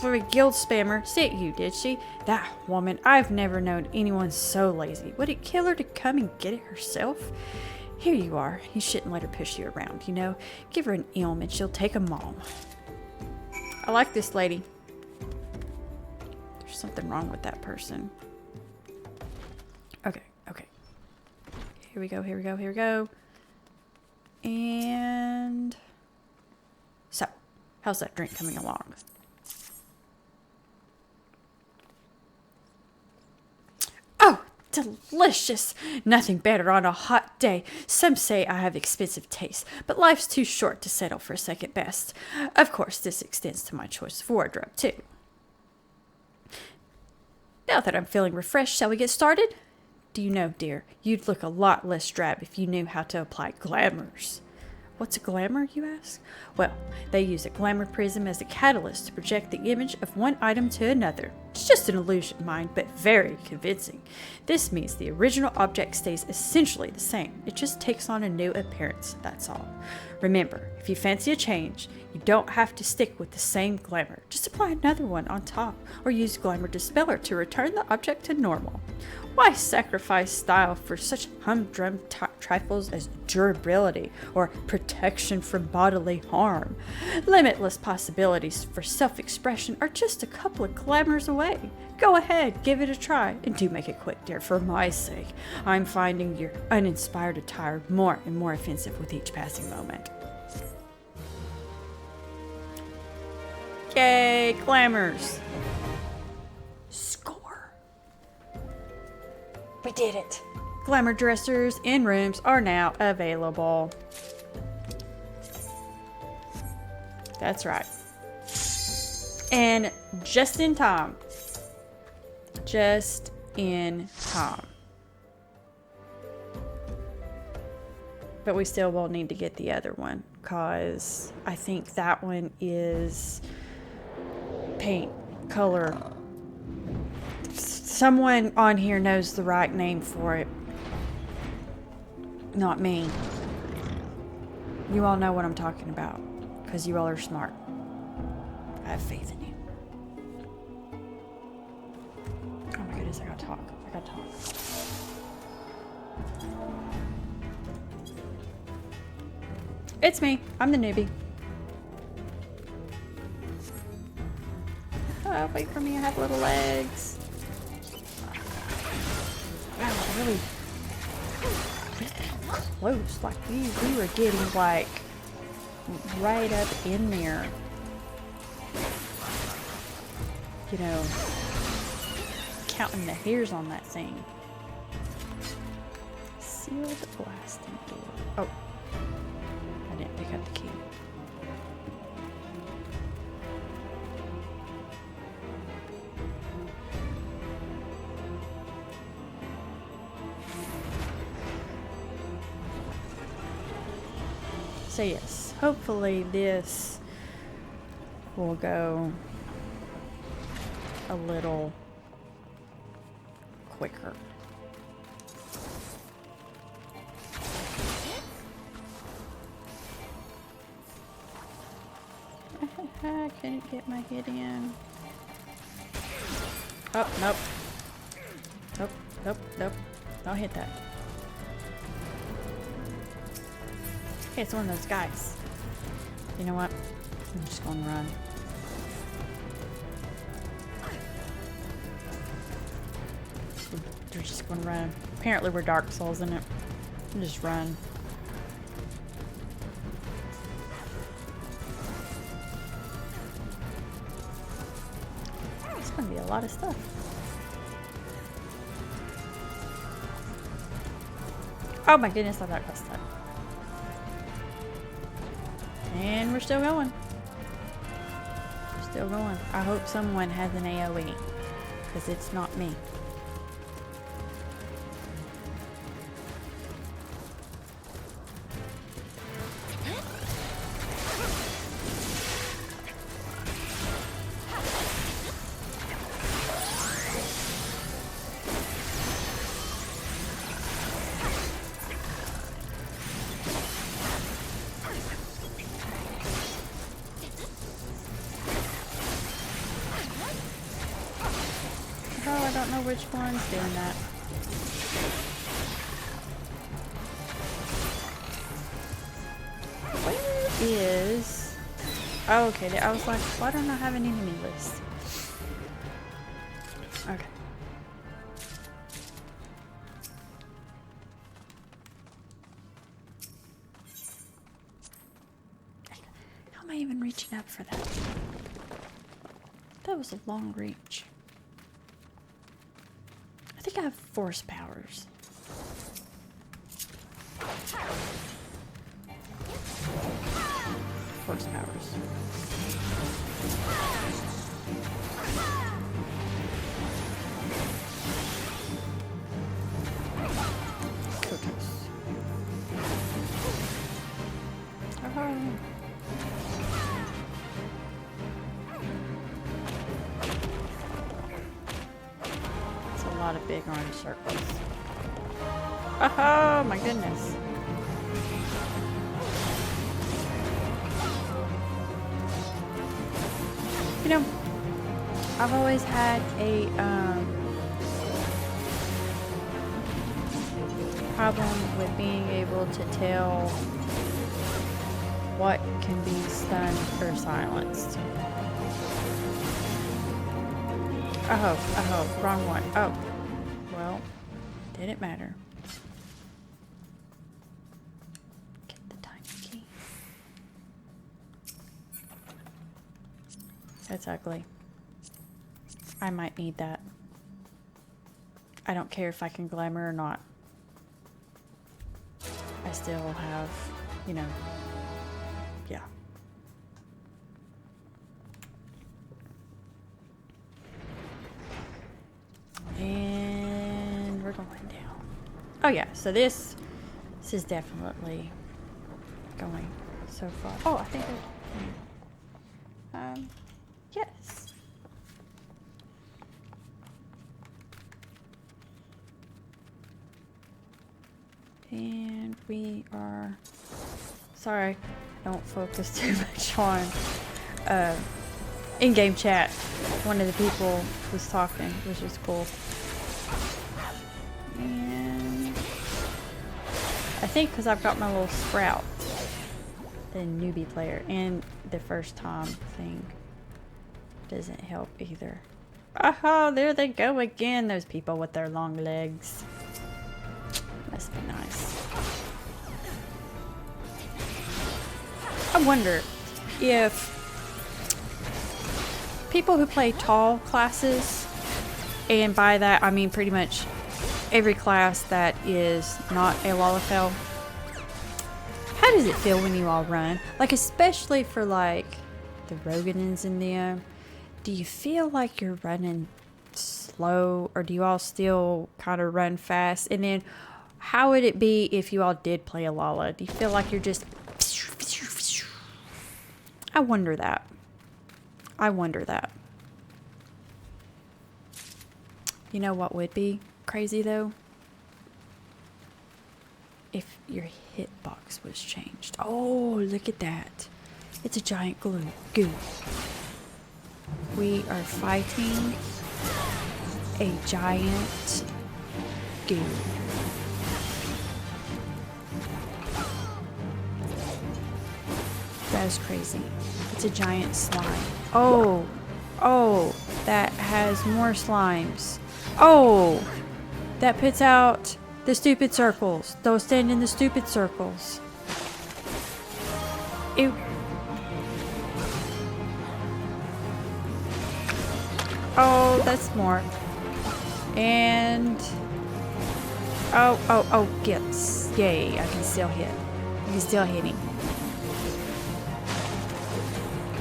for a guild spammer. Sit you, did she? That woman. I've never known anyone so lazy. Would it kill her to come and get it herself? Here you are. You shouldn't let her push you around, you know. Give her an ilm and she'll take 'em all. I like this lady. There's something wrong with that person. Okay. Here we go. And so, how's that drink coming along? Oh, delicious! Nothing better on a hot day. Some say I have expensive taste, but life's too short to settle for second best. Of course, this extends to my choice of wardrobe, too. Now that I'm feeling refreshed, shall we get started? Do you know, dear, you'd look a lot less drab if you knew how to apply glamours. What's a glamour, you ask? Well, they use a glamour prism as a catalyst to project the image of one item to another. It's just an illusion, mind, but very convincing. This means the original object stays essentially the same. It just takes on a new appearance, that's all. Remember, if you fancy a change, you don't have to stick with the same glamour. Just apply another one on top, or use Glamour Dispeller to return the object to normal. Why sacrifice style for such humdrum trifles as durability or protection from bodily harm? Limitless possibilities for self-expression are just a couple of glamours away. Go ahead, give it a try, and do make it quick, dear, for my sake. I'm finding your uninspired attire more and more offensive with each passing moment. Yay, glamours! Score! We did it! Glamour dressers in rooms are now available. That's right. And just in time. Just in time. But we still will need to get the other one, because I think that one is paint color. Someone on here knows the right name for it. Not me. You all know what I'm talking about, because you all are smart. I have faith in you. Oh my goodness, I gotta talk. It's me. I'm the newbie. Oh, wait for me. I have little legs. Wow, really close. Like we were getting like right up in there. You know, counting the hairs on that thing. Sealed blasting door. Oh, I didn't pick up the key. So yes, hopefully this will go a little quicker. I couldn't get my head in. Oh, nope. Nope. Don't hit that. Okay, it's one of those guys. You know what? I'm just going to run. We're just going to run. Apparently we're Dark Souls, isn't it? We'll just run. It's going to be a lot of stuff. Oh my goodness, I thought I was stuck. And we're still going. Still going. I hope someone has an AoE. Because it's not me. Oh, I don't know which one's doing that. Where is... Oh, okay, I was like, why don't I have an enemy list? Okay. How am I even reaching up for that? That was a long reach. I think I have force powers. Force powers. Kotos. Oh. A lot of big orange circles. Oh my goodness. You know, I've always had a problem with being able to tell what can be stunned or silenced. Oh, wrong one. Oh, well, didn't matter. Get the tiny key. That's ugly. I might need that. I don't care if I can glamour or not. I still have, you know, yeah. And we're going down. Oh yeah, so this is definitely going so far. Oh, I think yes. And we are, sorry, don't focus too much on in-game chat. One of the people was talking, which is cool. And I think because I've got my little sprout, the newbie player, and the first time thing doesn't help either. Oh, there they go again, those people with their long legs. Must be nice. I wonder if people who play tall classes, and by that I mean pretty much every class that is not a LOLFL, how does it feel when you all run? Like, especially for like the Roganins in them, do you feel like you're running slow, or do you all still kind of run fast? And then how would it be if you all did play a Lola? Do you feel like you're just... I wonder that. I wonder that. You know what would be crazy though? If your hitbox was changed. Oh, look at that. It's a giant goo. We are fighting a giant goo. That is crazy. It's a giant slime. Oh, that has more slimes. Oh, that puts out the stupid circles. Those stand in the stupid circles. Ew. Oh, that's more. And oh, gets. Yay, I can still hit. I can still hit him.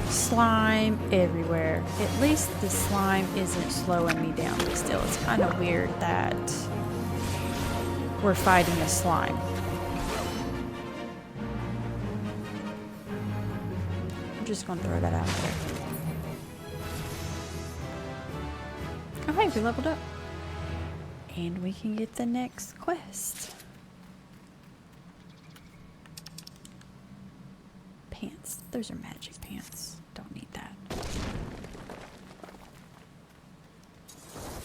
slime everywhere. At least the slime isn't slowing me down, but still, it's kind of weird that we're fighting a slime. I'm just gonna throw that out there. Oh, hey, we leveled up. And we can get the next quest. Pants. Those are magic pants. Don't need that.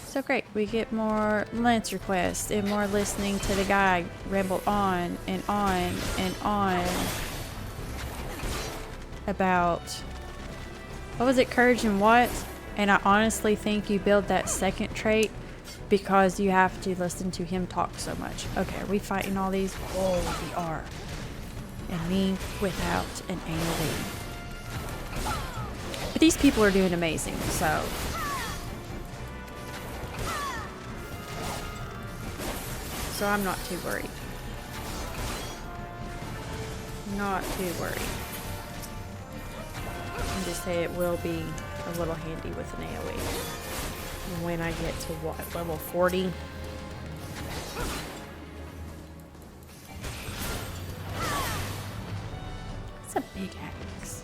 So great. We get more Lancer quests and more listening to the guy ramble on and on and on about, what was it, courage and what? And I honestly think you build that second trait because you have to listen to him talk so much. Okay, are we fighting all these? Oh, we are. And me without an AoE. But these people are doing amazing, so. So I'm not too worried. Not too worried. And just say it will be a little handy with an AoE. When I get to what, level 40? It's a big axe.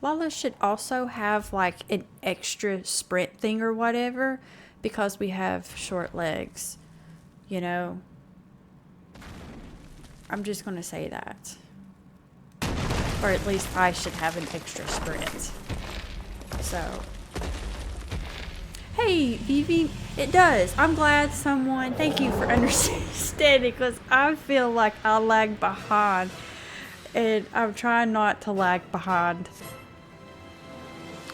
Lala should also have like an extra sprint thing or whatever because we have short legs, you know? I'm just gonna say that. Or at least I should have an extra sprint. So. Hey, Vivi, it does. I'm glad someone, thank you for understanding, because I feel like I lag behind. And I'm trying not to lag behind.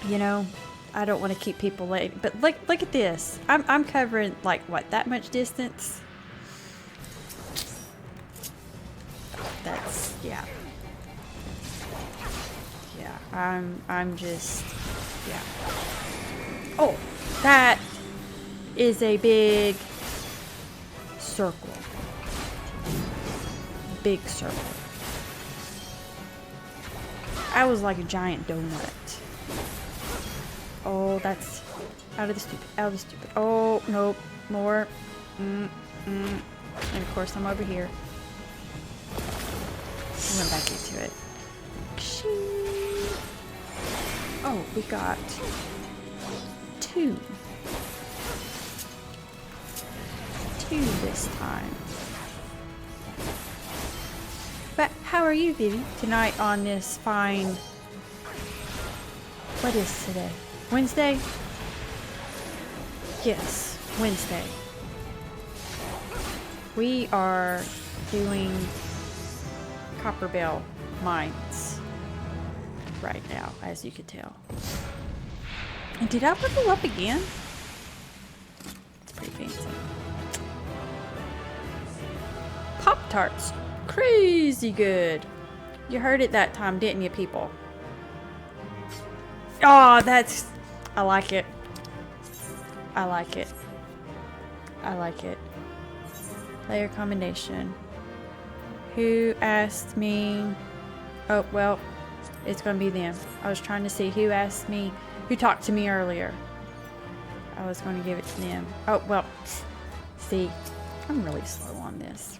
You know, I don't want to keep people late. But look at this. I'm covering, like, what, that much distance? That's, yeah. I'm just, yeah. Oh, that is a big circle. Big circle. I was like a giant donut. Oh, that's out of the stupid, out of the stupid. Oh, nope, more. And of course I'm over here. I went back into it. Oh, we got 2. 2 this time. But how are you, Vivi, tonight on this fine... What is today? Wednesday? Yes, Wednesday. We are doing Copperbell mines right now, as you can tell. And did I level up again? It's pretty fancy. Pop-Tarts. Crazy good. You heard it that time, didn't you, people? Oh, that's... I like it. I like it. I like it. Player combination. Who asked me... Oh, well, it's going to be them. I was trying to see who asked me... Who talked to me earlier. I was going to give it to them. Oh, well. See, I'm really slow on this.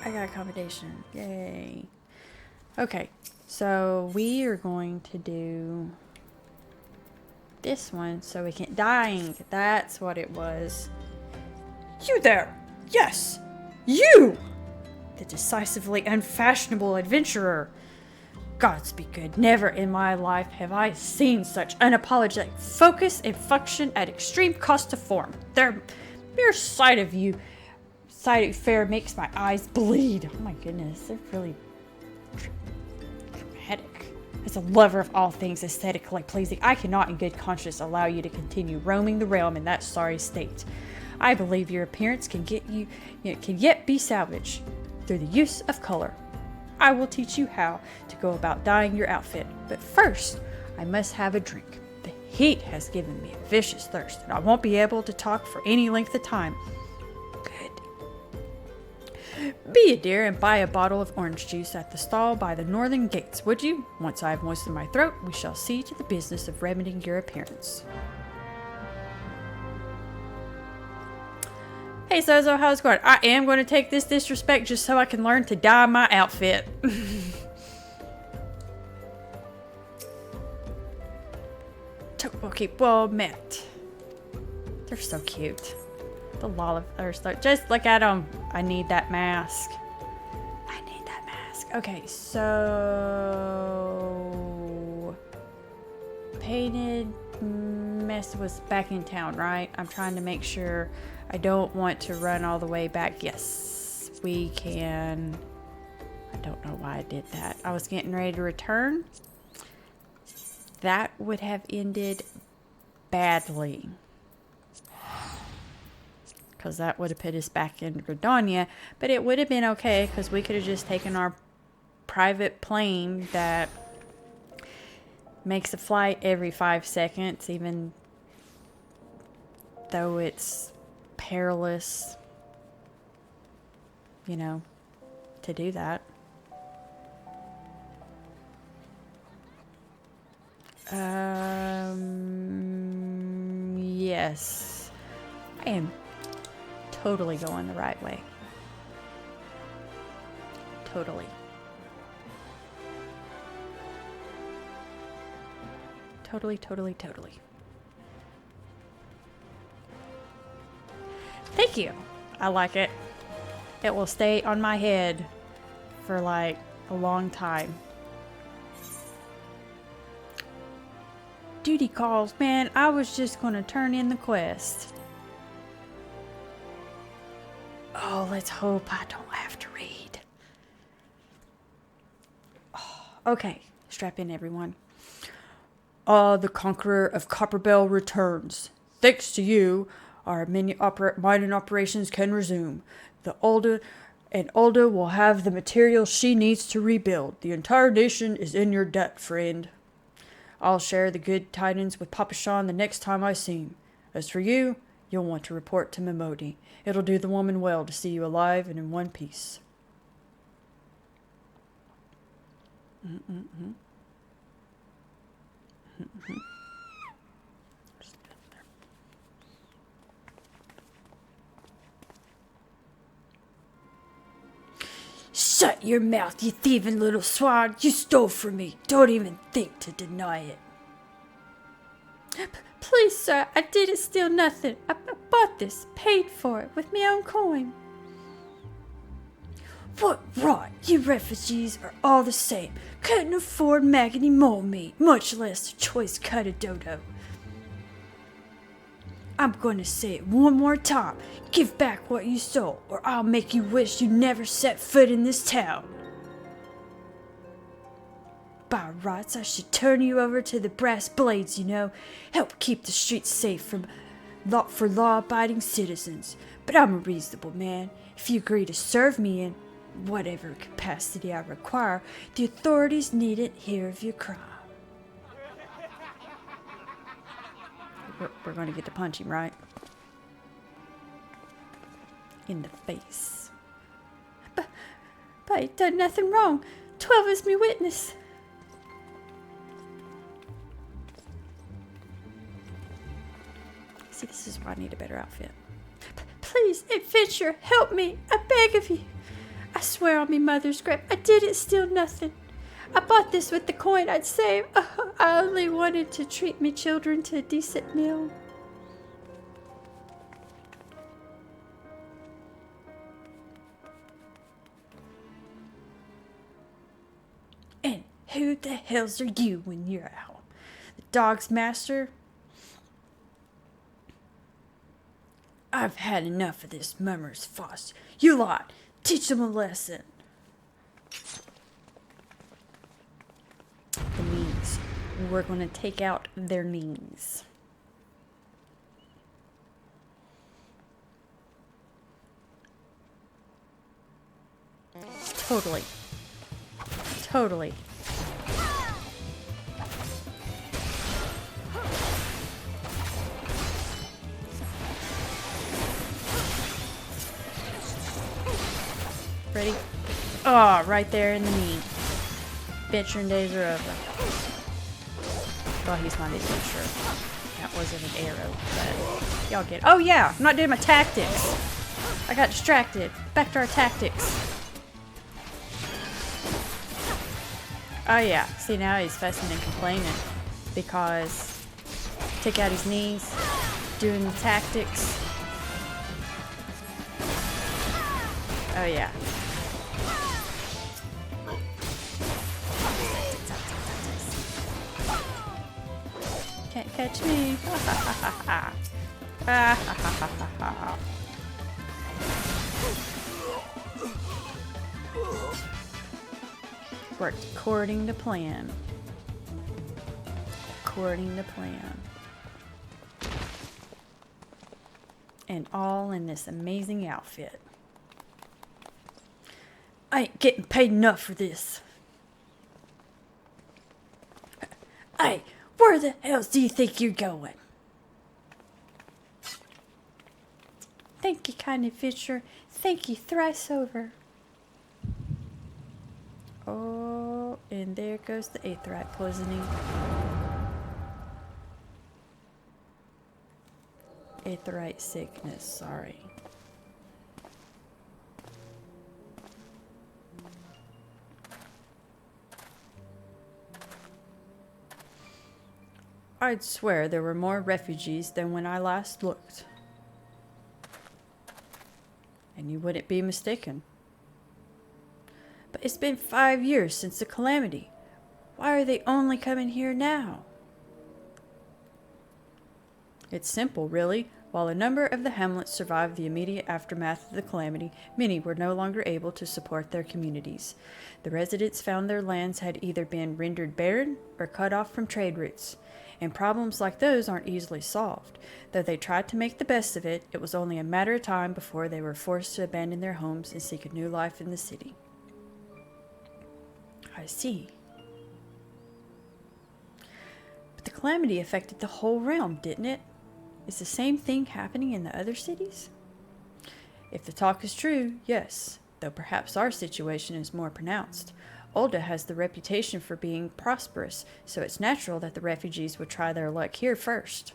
I got accommodation. Yay. Okay, so we are going to do this one so we can... Dying. That's what it was. You there! Yes! You! The decisively unfashionable adventurer. Gods be good. Never in my life have I seen such unapologetic focus and function at extreme cost to form. The mere sight of you fair makes my eyes bleed. Oh my goodness, they're really dramatic. As a lover of all things aesthetically pleasing, I cannot in good conscience allow you to continue roaming the realm in that sorry state. I believe your appearance can yet be salvaged through the use of color. I will teach you how to go about dyeing your outfit, but first, I must have a drink. The heat has given me a vicious thirst, and I won't be able to talk for any length of time. Good. Be a dear and buy a bottle of orange juice at the stall by the northern gates, would you? Once I have moistened my throat, we shall see to the business of remedying your appearance. Hey Sozo, how's it going? I am going to take this disrespect just so I can learn to dye my outfit. Okay, well met. They're so cute. The Lollivers, just look at them. I need that mask. I need that mask. Okay, so Painted Mess was back in town, right? I'm trying to make sure I don't want to run all the way back. Yes, we can. I don't know why I did that. I was getting ready to return. That would have ended badly. Because that would have put us back in Gridania. But it would have been okay because we could have just taken our private plane that makes a flight every 5 seconds, even though it's perilous, you know, to do that. Yes. I am totally going the right way. Totally. Totally. Thank you. I like it. It will stay on my head for like a long time. Duty calls. Man, I was just going to turn in the quest. Oh, let's hope I don't have to read. Oh, okay, strap in everyone. The Conqueror of Copperbell returns. Thanks to you, our mining operations can resume. The Ulda will have the material she needs to rebuild. The entire nation is in your debt, friend. I'll share the good tidings with Papa Sean the next time I see him. As for you, you'll want to report to Mimodi. It'll do the woman well to see you alive and in one piece. Shut your mouth, you thieving little swine. You stole from me. Don't even think to deny it. Please, sir, I didn't steal nothing. I bought this, paid for it with my own coin. What rot! You refugees are all the same. Couldn't afford maggoty mole meat, much less a choice cut of dodo. I'm going to say it one more time. Give back what you stole, or I'll make you wish you never set foot in this town. By rights, I should turn you over to the brass blades, you know. Help keep the streets safe for law-abiding citizens. But I'm a reasonable man. If you agree to serve me in whatever capacity I require, the authorities needn't hear of your crime. We're going to get to punch him, right? In the face. But I done nothing wrong. 12 is me witness. See, this is why I need a better outfit. Please, adventure, help me. I beg of you. I swear on me mother's grave, I didn't steal nothing. I bought this with the coin I'd saved. I only wanted to treat me children to a decent meal. And who the hells are you when you're out? The dog's master? I've had enough of this mummer's fuss. You lot, teach them a lesson. The knees. We're going to take out their knees. Totally. already. Oh, right there in the knee. Venturing days are over. Well, he's not adventurer. That wasn't an arrow, but y'all get it. Oh yeah, I'm not doing my tactics. I got distracted. Back to our tactics. Oh yeah, see now he's fussing and complaining because take out his knees, doing the tactics. Oh yeah. Can't catch me. Worked according to plan. According to plan. And all in this amazing outfit. I ain't getting paid enough for this. Hey, where the hell do you think you're going? Thank you, kind adventurer. Thank you thrice over. Oh, and there goes the aetheryte poisoning. Aetheryte sickness, sorry. I'd swear there were more refugees than when I last looked. And you wouldn't be mistaken. But it's been 5 years since the calamity. Why are they only coming here now? It's simple, really. While a number of the hamlets survived the immediate aftermath of the calamity, many were no longer able to support their communities. The residents found their lands had either been rendered barren or cut off from trade routes. And problems like those aren't easily solved. Though they tried to make the best of it, it was only a matter of time before they were forced to abandon their homes and seek a new life in the city. I see. But the calamity affected the whole realm, didn't it? Is the same thing happening in the other cities? If the talk is true, yes, though perhaps our situation is more pronounced. Ulda has the reputation for being prosperous, so it's natural that the refugees would try their luck here first.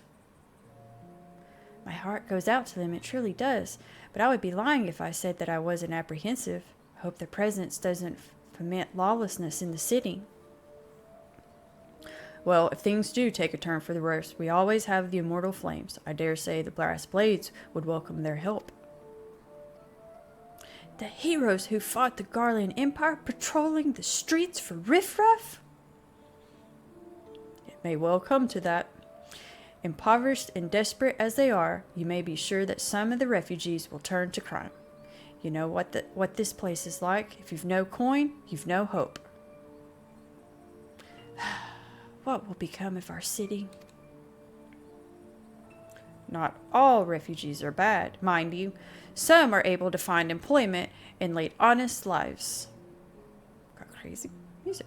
My heart goes out to them, it truly does, but I would be lying if I said that I wasn't apprehensive. I hope their presence doesn't foment lawlessness in the city. Well, if things do take a turn for the worse, we always have the immortal flames. I dare say the brass blades would welcome their help. The heroes who fought the Garlean Empire patrolling the streets for riffraff? It may well come to that. Impoverished and desperate as they are, you may be sure that some of the refugees will turn to crime. You know what this place is like. If you've no coin, you've no hope. What will become of our city? Not all refugees are bad, mind you. Some are able to find employment and lead honest lives. Got crazy music.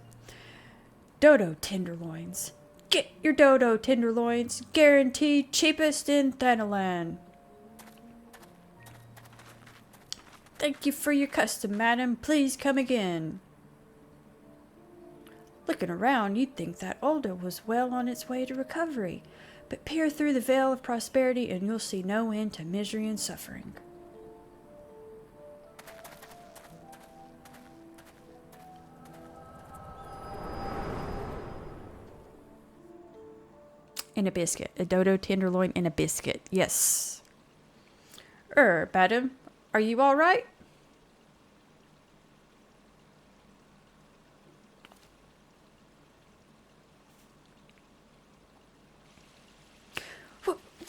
Dodo tenderloins. Get your dodo tenderloins. Guaranteed cheapest in Thanalan. Thank you for your custom, madam. Please come again. Looking around, you'd think that Ulda was well on its way to recovery. But peer through the veil of prosperity and you'll see no end to misery and suffering. And a biscuit. A dodo tenderloin and a biscuit. Yes. Madam, are you all right?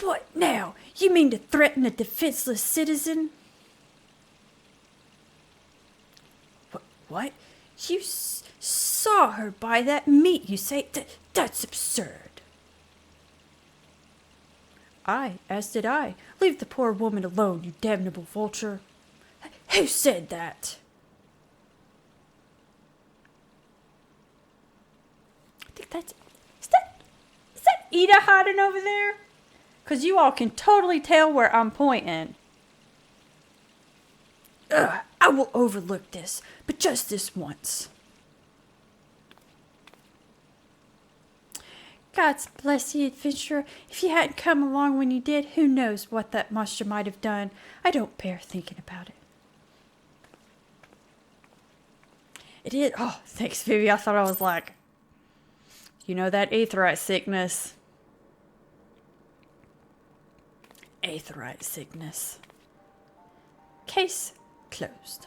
What now? You mean to threaten a defenseless citizen? What? You saw her buy that meat, you say? That's absurd. Aye, as did I. Leave the poor woman alone, you damnable vulture. Who said that? I think that's... Is that Ida hiding over there? Because you all can totally tell where I'm pointing. Ugh, I will overlook this, but just this once. God bless you, adventurer. If you hadn't come along when you did, who knows what that monster might have done. I don't bear thinking about it. It is. Oh, thanks, Phoebe. I thought I was like, you know, that aetherite sickness. Aetherite sickness. Case closed.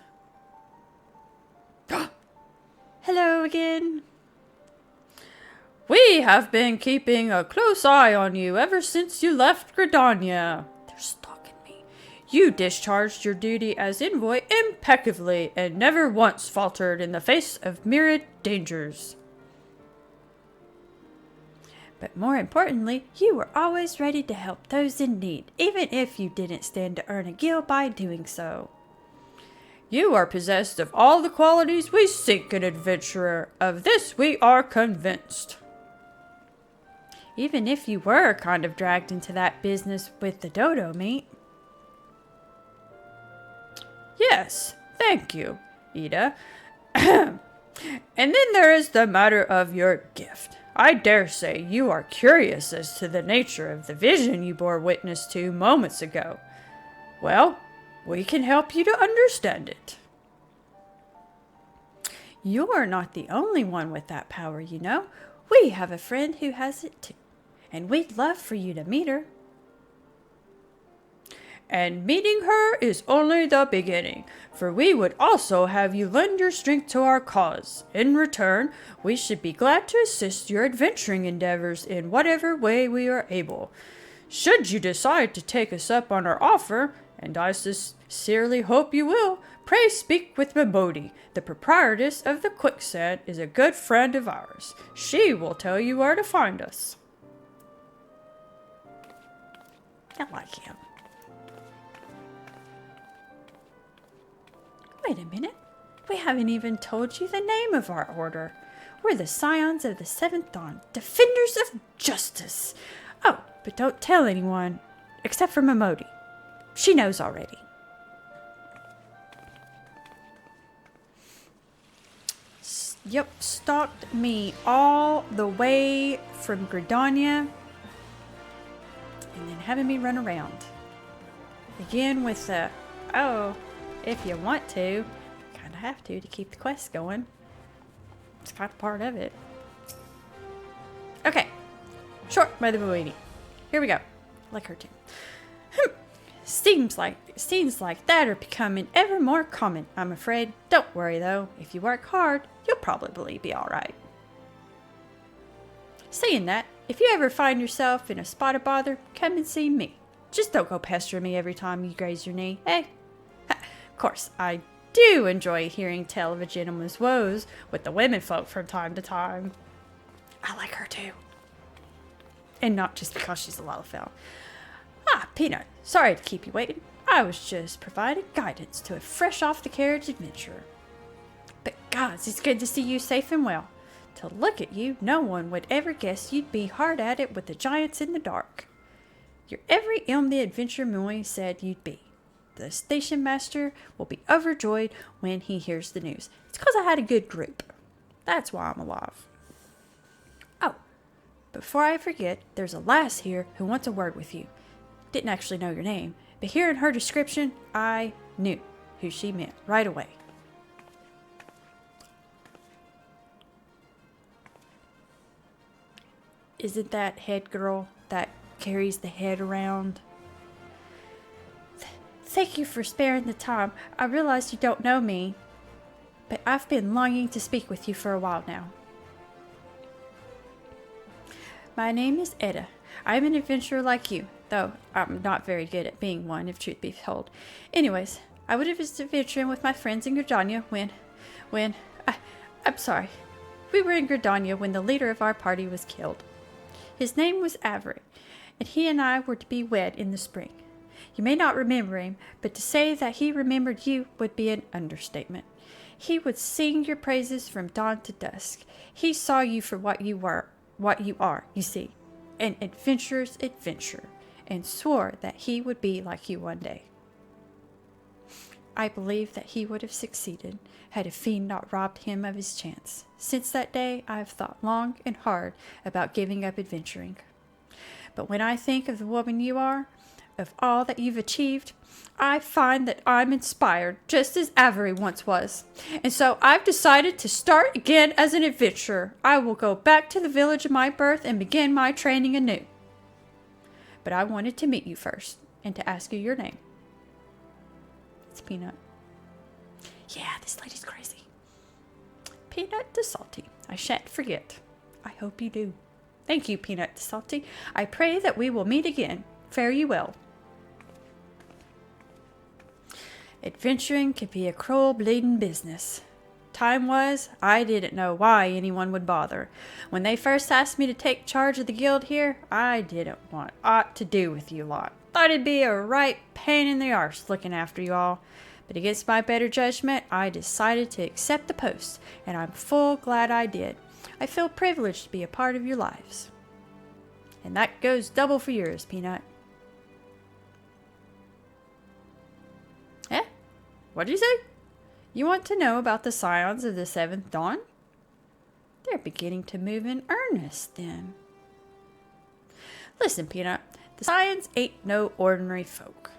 Hello again. We have been keeping a close eye on you ever since you left Gridania. They're stalking me. You discharged your duty as envoy impeccably and never once faltered in the face of myriad dangers. But more importantly, you were always ready to help those in need, even if you didn't stand to earn a gil by doing so. You are possessed of all the qualities we seek in an adventurer. Of this we are convinced. Even if you were kind of dragged into that business with the dodo meat. Yes, thank you, Ida. And then there is the matter of your gift. I dare say you are curious as to the nature of the vision you bore witness to moments ago. Well, we can help you to understand it. You're not the only one with that power, you know. We have a friend who has it too, and we'd love for you to meet her. And meeting her is only the beginning, for we would also have you lend your strength to our cause. In return, we should be glad to assist your adventuring endeavors in whatever way we are able. Should you decide to take us up on our offer, and I sincerely hope you will, pray speak with Mimodi. The proprietress of the Quicksand is a good friend of ours. She will tell you where to find us. I like him. Wait a minute. We haven't even told you the name of our order. We're the Scions of the Seventh Dawn, Defenders of Justice. Oh, but don't tell anyone, except for Mimodi. She knows already. Yep, stalked me all the way from Gridania, and then having me run around. Again with the, oh, if you want to, kind of have to keep the quest going. It's kind of part of it. Okay, short by the Moini. Here we go. Like her too. Seems like that are becoming ever more common, I'm afraid. Don't worry though, if you work hard, you'll probably be alright. Saying that, if you ever find yourself in a spot of bother, come and see me. Just don't go pestering me every time you graze your knee, eh? Of course, I do enjoy hearing tell of a gentleman's woes with the women folk from time to time. I like her too. And not just because she's a Lalafell. Ah, Peanut, sorry to keep you waiting. I was just providing guidance to a fresh off the carriage adventurer. But gods, it's good to see you safe and well. To look at you, no one would ever guess you'd be hard at it with the giants in the dark. You're every ilm the adventure Moy said you'd be. The station master will be overjoyed when he hears the news. It's because I had a good group. That's why I'm alive. Oh, before I forget, there's a lass here who wants a word with you. Didn't actually know your name, but hearing her description, I knew who she meant right away. Isn't that head girl that carries the head around? Thank you for sparing the time. I realize you don't know me, but I've been longing to speak with you for a while now. My name is Edda. I'm an adventurer like you, though I'm not very good at being one, if truth be told. Anyways, I would have been adventuring with my friends in Gridania I'm sorry. We were in Gridania when the leader of our party was killed. His name was Avery, and he and I were to be wed in the spring. You may not remember him, but to say that he remembered you would be an understatement. He would sing your praises from dawn to dusk. He saw you for what you are, you see, an adventurer's adventurer, and swore that he would be like you one day. I believe that he would have succeeded had a fiend not robbed him of his chance. Since that day, I have thought long and hard about giving up adventuring. But when I think of the woman you are, of all that you've achieved, I find that I'm inspired, just as Avery once was. And so I've decided to start again as an adventurer. I will go back to the village of my birth and begin my training anew. But I wanted to meet you first, and to ask you your name. It's Peanut. Yeah, this lady's crazy. Peanut de Salty. I shan't forget. I hope you do. Thank you, Peanut de Salty. I pray that we will meet again. Fare you well. Adventuring can be a cruel, bleeding business. Time was, I didn't know why anyone would bother. When they first asked me to take charge of the guild here, I didn't want aught to do with you lot. Thought it'd be a right pain in the arse looking after you all. But against my better judgment, I decided to accept the post, and I'm full glad I did. I feel privileged to be a part of your lives. And that goes double for yours, Peanut. Eh? What'd you say? You want to know about the scions of the seventh dawn? They're beginning to move in earnest, then. Listen, Peanut, the scions ain't no ordinary folk,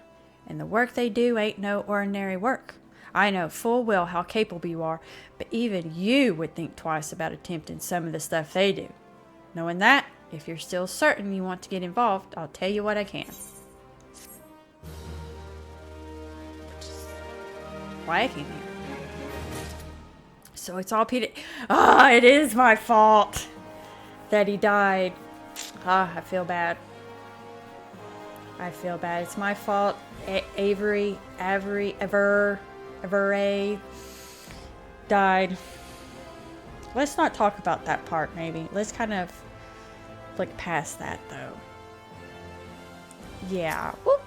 and the work they do ain't no ordinary work. I know full well how capable you are, but even you would think twice about attempting some of the stuff they do. Knowing that, if you're still certain you want to get involved, I'll tell you what I can. Why I came here. So it's all Peter. It is my fault that he died. I feel bad. It's my fault. Avery died. Let's not talk about that part, maybe. Let's kind of look past that, though. Yeah, we'll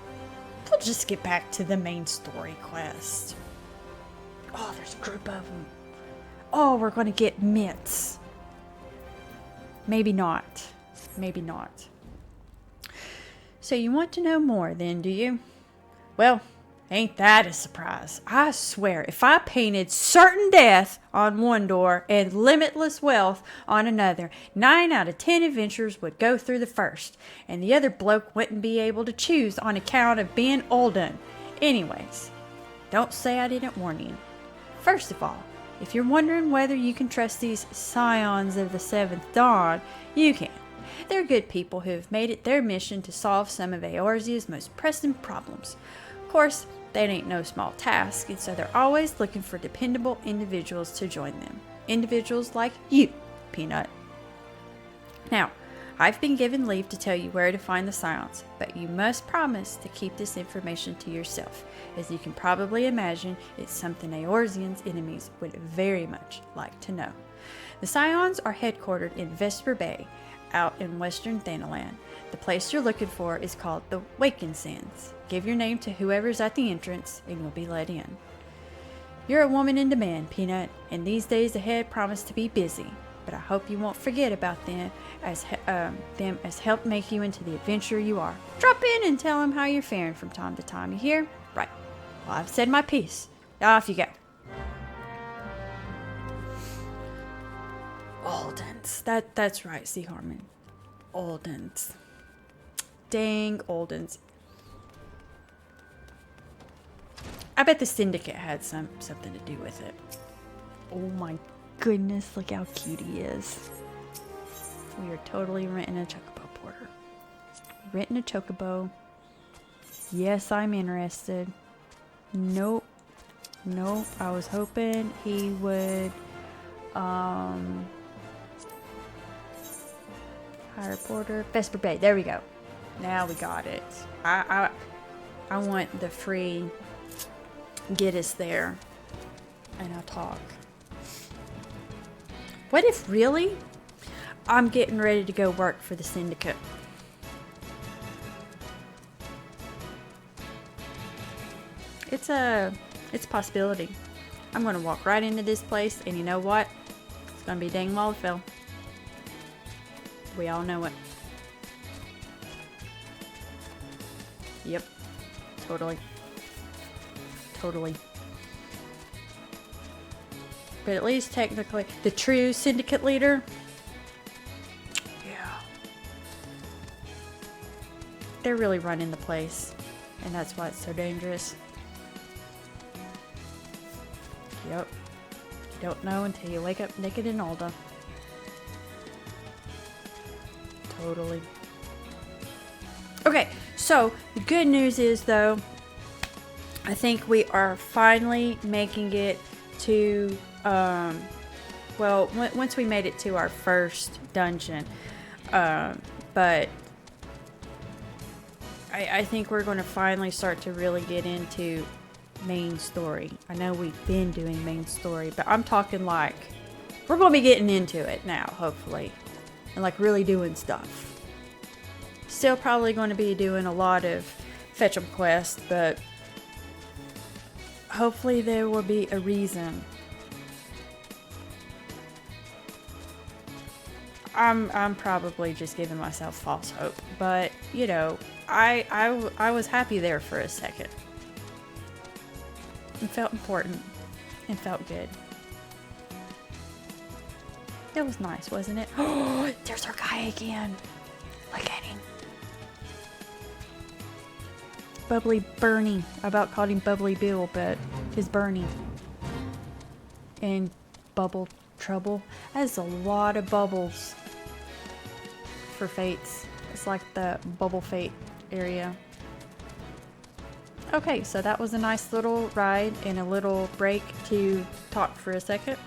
just get back to the main story quest. Oh, there's a group of them. Oh, we're going to get mints. Maybe not. Maybe not. So you want to know more then, do you? Well, ain't that a surprise? I swear, if I painted certain death on one door and limitless wealth on another, 9 out of 10 adventurers would go through the first, and the other bloke wouldn't be able to choose on account of being olden. Anyways, don't say I didn't warn you. First of all, if you're wondering whether you can trust these scions of the seventh dawn, you can. They're good people who have made it their mission to solve some of Eorzea's most pressing problems. Of course, that ain't no small task, and so they're always looking for dependable individuals to join them. Individuals like you, Peanut. Now, I've been given leave to tell you where to find the scions, but you must promise to keep this information to yourself. As you can probably imagine, it's something Eorzean's enemies would very much like to know. The scions are headquartered in Vesper Bay, out in western Thanalan. The place you're looking for is called the Waken Sands. Give your name to whoever's at the entrance, and you'll be let in. You're a woman in demand, Peanut, and these days ahead promise to be busy. But I hope you won't forget about them as help make you into the adventurer you are. Drop in and tell them how you're faring from time to time. You hear? Right. Well, I've said my piece. Now off you go. Oldens. That's right, C. Harmon. Oldens. Dang Oldens. I bet the Syndicate had something to do with it. Oh my goodness, look how cute he is. We are totally renting a chocobo, Porter. Renting a chocobo. Yes, I'm interested. Nope. I was hoping he would hire Porter. Vesper Bay. There we go. Now we got it. I want the free get us there. And I'll talk. What if really I'm getting ready to go work for the Syndicate? It's a possibility. I'm going to walk right into this place, and you know what? It's going to be dang Wallafell. We all know it. Yep. Totally. but at least technically the true syndicate leader. Yeah. They're really running the place, and that's why it's so dangerous. Yep. You don't know until you wake up naked in Alda. Totally. Okay, so the good news is, though, I think we are finally making it to, once we made it to our first dungeon, but I think we're going to finally start to really get into main story. I know we've been doing main story, but I'm talking like, we're going to be getting into it now, hopefully, and like really doing stuff. Still probably going to be doing a lot of fetch 'em quests, but hopefully there will be a reason. I'm probably just giving myself false hope, but you know, I was happy there for a second. It felt important and felt good. It was nice, wasn't it? Oh, there's our guy again. Look at him. Bubbly Bernie. I about called him Bubbly Bill, but it's Bernie. And Bubble Trouble. That is a lot of bubbles for fates. It's like the bubble fate area. Okay, so that was a nice little ride and a little break to talk for a second.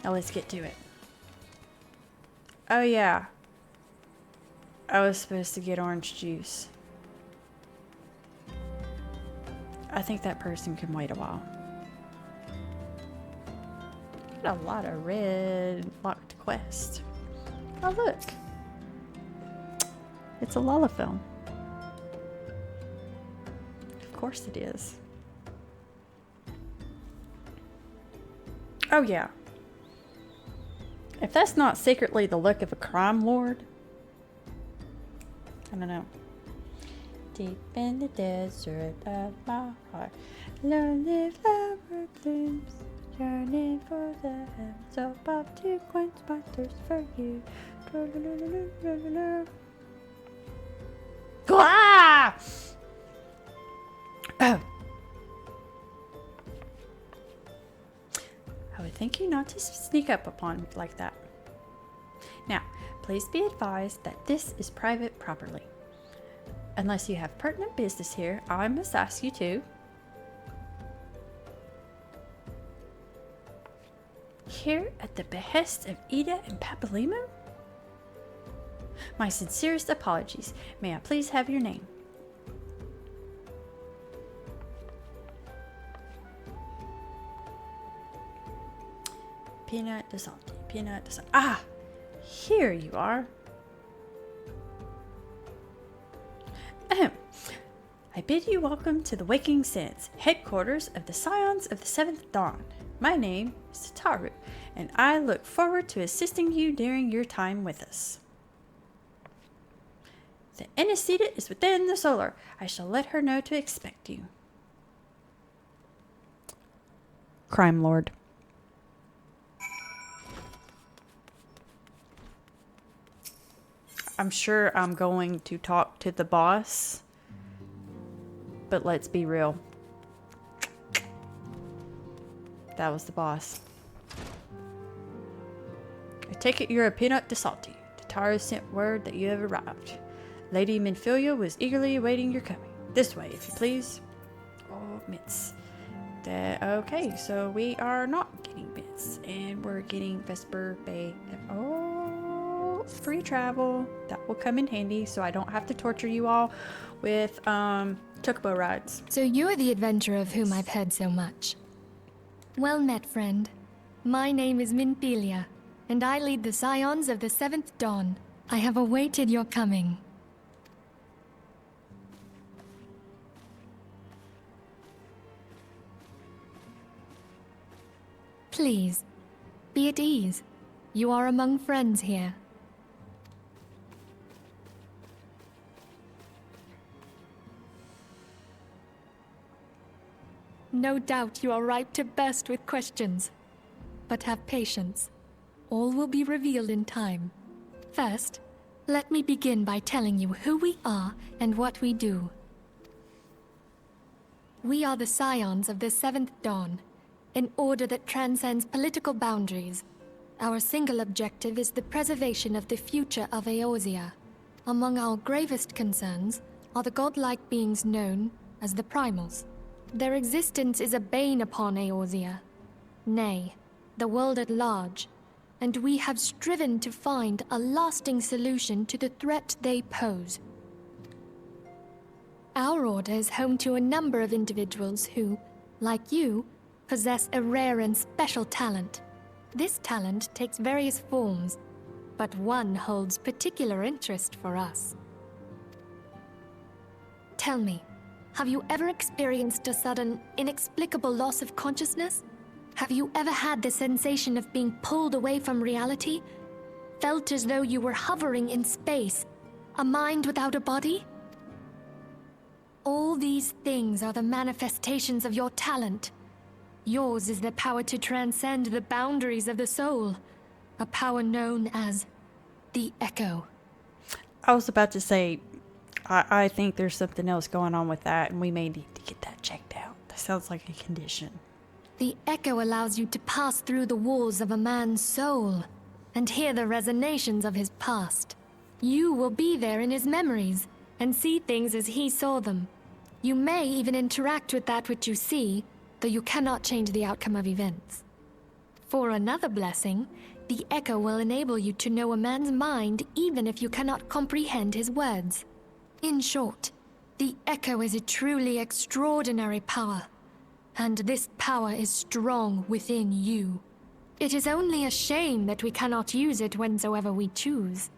Now let's get to it. Oh yeah. I was supposed to get orange juice. I think that person can wait a while. Got a lot of red locked quests. Oh look. It's a Lola film. Of course it is. Oh yeah. If that's not secretly the look of a crime lord, I don't know. Deep in the desert of my heart, lonely flower blooms, yearning for the hands above to quench my thirst for you. Ah! Oh. I would thank you not to sneak up upon me like that. Now, please be advised that this is private property. Unless you have pertinent business here, I must ask you to here at the behest of Ida and Papalimo? My sincerest apologies. May I please have your name? Peanut de Salty. Peanut de Salty. Ah! Here you are. Ahem. I bid you welcome to the Waking Sands, headquarters of the Scions of the Seventh Dawn. My name is Taru, and I look forward to assisting you during your time with us. The Anestheta is within the solar. I shall let her know to expect you. Crime Lord. I'm sure I'm going to talk to the boss, but let's be real. That was the boss. I take it you're a peanut de salty. Tatara sent word that you have arrived. Lady Minfilia was eagerly awaiting your coming. This way, if you please. Oh, mitts. Okay, so we are not getting bits, and we're getting Vesper Bay. Oh, free travel. That will come in handy, so I don't have to torture you all with chocobo rides. So you're the adventurer of whom I've heard so much. Well met, friend. My name is Minfilia, and I lead the Scions of the Seventh Dawn. I have awaited your coming. Please, be at ease. You are among friends here. No doubt you are ripe to burst with questions. but have patience. All will be revealed in time. First, let me begin by telling you who we are and what we do. We are the Scions of the Seventh Dawn, an order that transcends political boundaries. Our single objective is the preservation of the future of Eorzea. Among our gravest concerns are the godlike beings known as the Primals. Their existence is a bane upon Eorzea, nay, the world at large, and we have striven to find a lasting solution to the threat they pose. Our order is home to a number of individuals who, like you, possess a rare and special talent. This talent takes various forms, but one holds particular interest for us. Tell me, have you ever experienced a sudden, inexplicable loss of consciousness? Have you ever had the sensation of being pulled away from reality? Felt as though you were hovering in space, a mind without a body? All these things are the manifestations of your talent. Yours is the power to transcend the boundaries of the soul, a power known as the Echo. I was about to say, I think there's something else going on with that, and we may need to get that checked out. That sounds like a condition. The Echo allows you to pass through the walls of a man's soul and hear the resonations of his past. You will be there in his memories and see things as he saw them. You may even interact with that which you see, though you cannot change the outcome of events. For another blessing, the Echo will enable you to know a man's mind even if you cannot comprehend his words. In short, the Echo is a truly extraordinary power, and this power is strong within you. It is only a shame that we cannot use it whensoever we choose.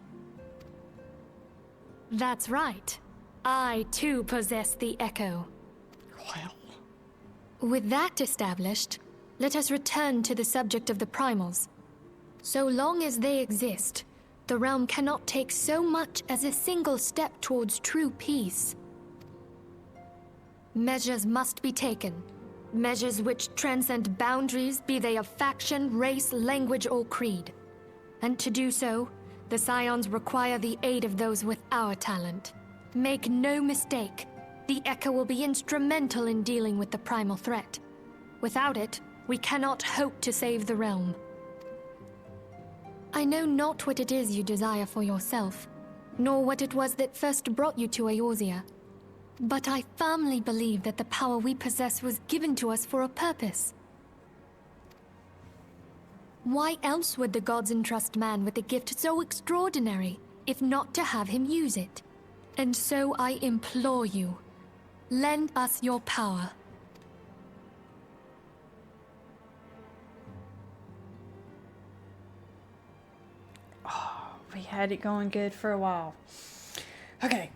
That's right. I too possess the Echo. Well. With that established, let us return to the subject of the Primals. So long as they exist, the realm cannot take so much as a single step towards true peace. Measures must be taken. Measures which transcend boundaries, be they of faction, race, language, or creed. And to do so, the Scions require the aid of those with our talent. Make no mistake, the Echo will be instrumental in dealing with the primal threat. Without it, we cannot hope to save the realm. I know not what it is you desire for yourself, nor what it was that first brought you to Eorzea. But I firmly believe that the power we possess was given to us for a purpose. Why else would the gods entrust man with a gift so extraordinary, if not to have him use it? And so I implore you, lend us your power. Oh, we had it going good for a while. Okay.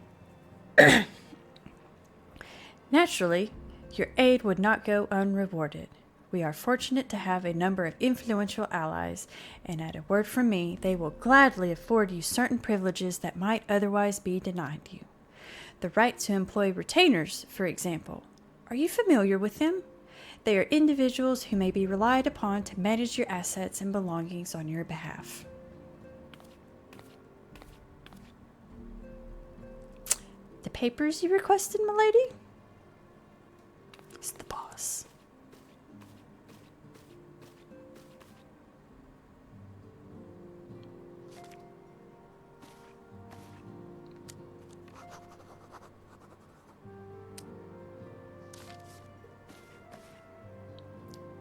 Naturally, your aid would not go unrewarded. We are fortunate to have a number of influential allies, and at a word from me, they will gladly afford you certain privileges that might otherwise be denied you. The right to employ retainers, for example. Are you familiar with them? They are individuals who may be relied upon to manage your assets and belongings on your behalf. The papers you requested, milady? It's the boss.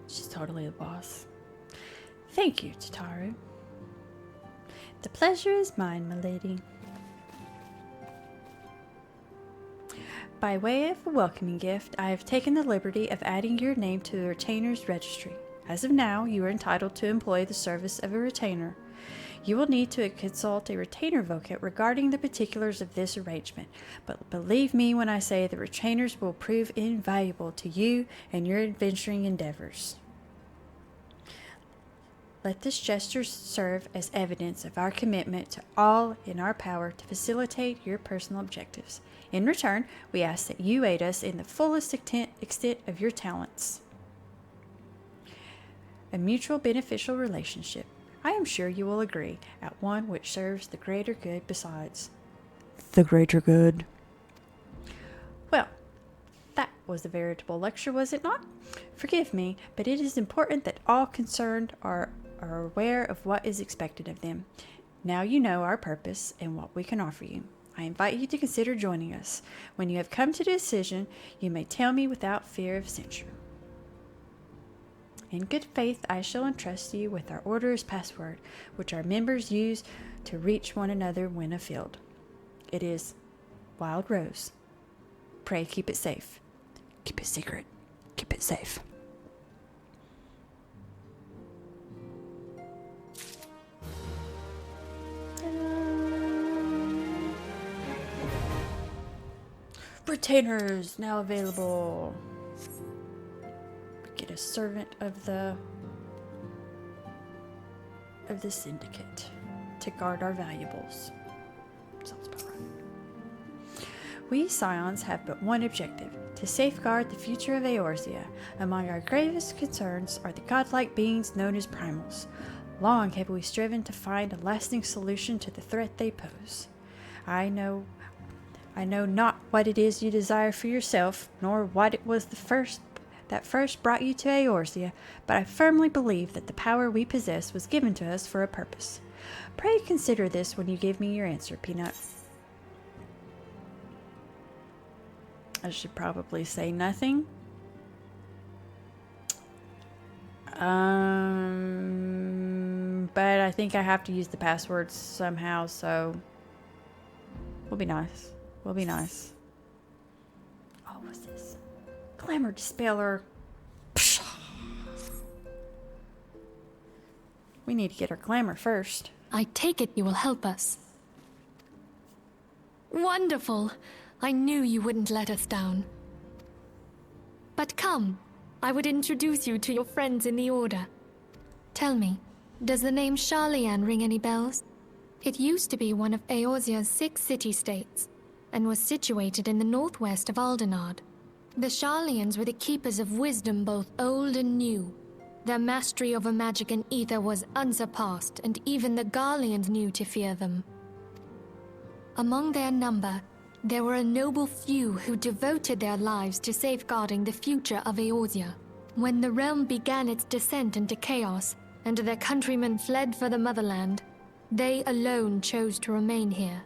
She's totally the boss. Thank you, Tataru. The pleasure is mine, milady. By way of a welcoming gift, I have taken the liberty of adding your name to the retainer's registry. As of now, you are entitled to employ the service of a retainer. You will need to consult a retainer vocate regarding the particulars of this arrangement, but believe me when I say the retainers will prove invaluable to you and your adventuring endeavors. Let this gesture serve as evidence of our commitment to all in our power to facilitate your personal objectives. In return, we ask that you aid us in the fullest extent of your talents. a mutual beneficial relationship. I am sure you will agree, at one which serves the greater good besides. The greater good. Well, that was a veritable lecture, was it not? Forgive me, but it is important that all concerned are aware of what is expected of them. Now you know our purpose and what we can offer you. I invite you to consider joining us. When you have come to a decision, you may tell me without fear of censure. In good faith, I shall entrust you with our order's password, which our members use to reach one another when afield. It is Wild Rose. Pray keep it safe. Keep it secret. Keep it safe. Retainers now available. Get a servant of the syndicate to guard our valuables. Sounds about right. We Scions have but one objective: to safeguard the future of Eorzea. Among our gravest concerns are the godlike beings known as primals. Long have we striven to find a lasting solution to the threat they pose. I know not what it is you desire for yourself, nor what it was that first brought you to Eorzea, but I firmly believe that the power we possess was given to us for a purpose. Pray consider this when you give me your answer, Peanut. I should probably say nothing. But I think I have to use the passwords somehow, so we'll be nice. We'll be nice. Oh, what's this? Glamour Dispeller. We need to get our glamour first. I take it you will help us. Wonderful! I knew you wouldn't let us down. But come, I would introduce you to your friends in the Order. Tell me, does the name Sharlayan ring any bells? It used to be one of Eorzea's 6 city-states, and was situated in the northwest of Aldenard. The Sharlayans were the keepers of wisdom both old and new. Their mastery over magic and ether was unsurpassed, and even the Garleans knew to fear them. Among their number, there were a noble few who devoted their lives to safeguarding the future of Eorzea. When the realm began its descent into chaos, and their countrymen fled for the motherland, they alone chose to remain here.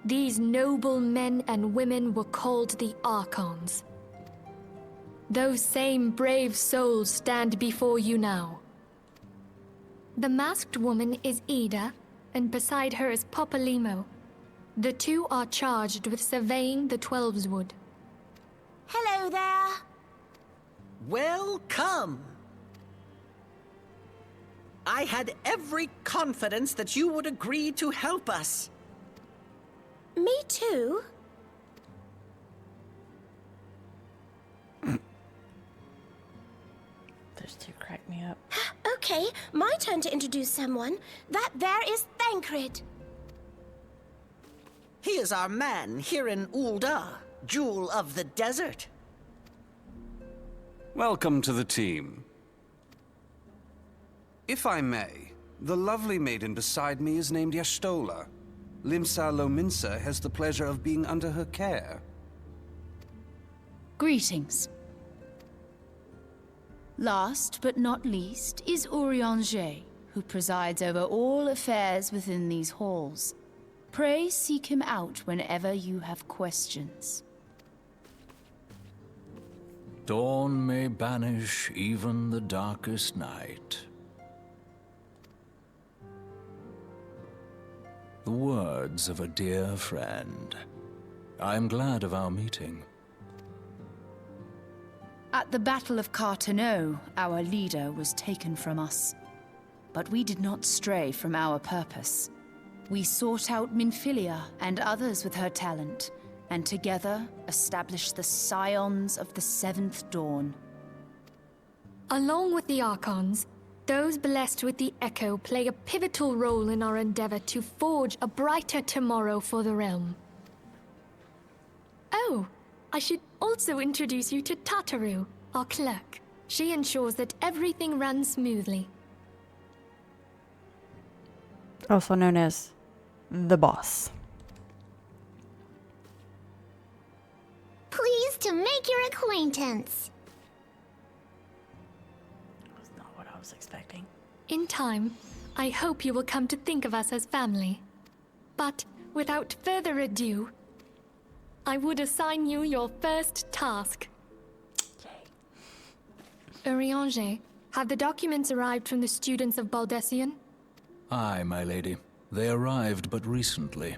These noble men and women were called the Archons. Those same brave souls stand before you now. The masked woman is Ida, and beside her is Popalimo. The two are charged with surveying the Twelveswood. Hello there. Welcome. I had every confidence that you would agree to help us. Me too. Those two crack me up. Okay, my turn to introduce someone. That there is Thancred. He is our man here in Ul'dah, Jewel of the Desert. Welcome to the team. If I may, the lovely maiden beside me is named Y'shtola. Limsa Lominsa has the pleasure of being under her care. Greetings. Last but not least is Urianger, who presides over all affairs within these halls. Pray seek him out whenever you have questions. Dawn may banish even the darkest night. The words of a dear friend. I am glad of our meeting. At the Battle of Carteneau, our leader was taken from us. But we did not stray from our purpose. We sought out Minfilia and others with her talent, and together established the Scions of the Seventh Dawn. Along with the Archons, those blessed with the Echo play a pivotal role in our endeavor to forge a brighter tomorrow for the realm. Oh, I should also introduce you to Tataru, our clerk. She ensures that everything runs smoothly. Also known as the boss. Pleased to make your acquaintance. That's not what I was expecting. In time, I hope you will come to think of us as family. But without further ado, I would assign you your first task. Urianger, have the documents arrived from the students of Baldessian? Aye, my lady. They arrived but recently.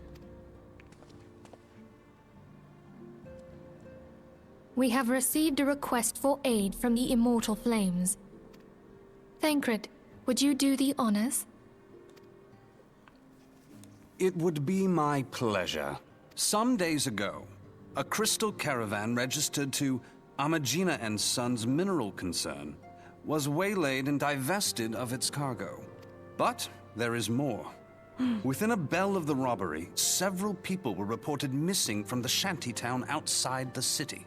We have received a request for aid from the Immortal Flames. Thancred, would you do the honors? It would be my pleasure. Some days ago, a crystal caravan registered to Amagina and Sons mineral concern was waylaid and divested of its cargo. But there is more. Within a bell of the robbery, several people were reported missing from the shantytown outside the city.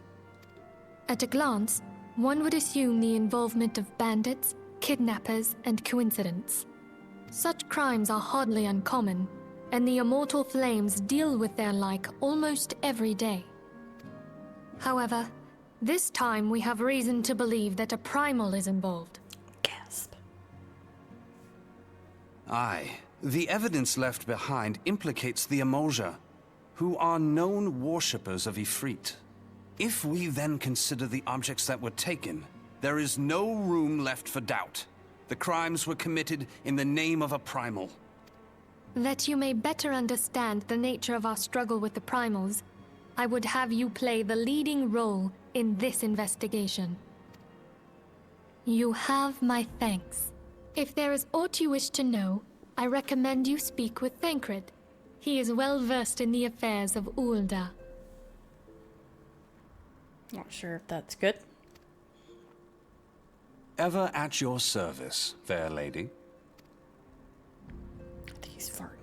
At a glance, one would assume the involvement of bandits, kidnappers, and coincidence. Such crimes are hardly uncommon, and the Immortal Flames deal with their like almost every day. However, this time we have reason to believe that a primal is involved. Gasp. Aye. The evidence left behind implicates the Emolja, who are known worshippers of Ifrit. If we then consider the objects that were taken, there is no room left for doubt. The crimes were committed in the name of a primal. That you may better understand the nature of our struggle with the primals, I would have you play the leading role in this investigation. You have my thanks. If there is aught you wish to know, I recommend you speak with Thancred. He is well versed in the affairs of Ulda. Not sure if that's good. Ever at your service, fair lady. I think he's farting.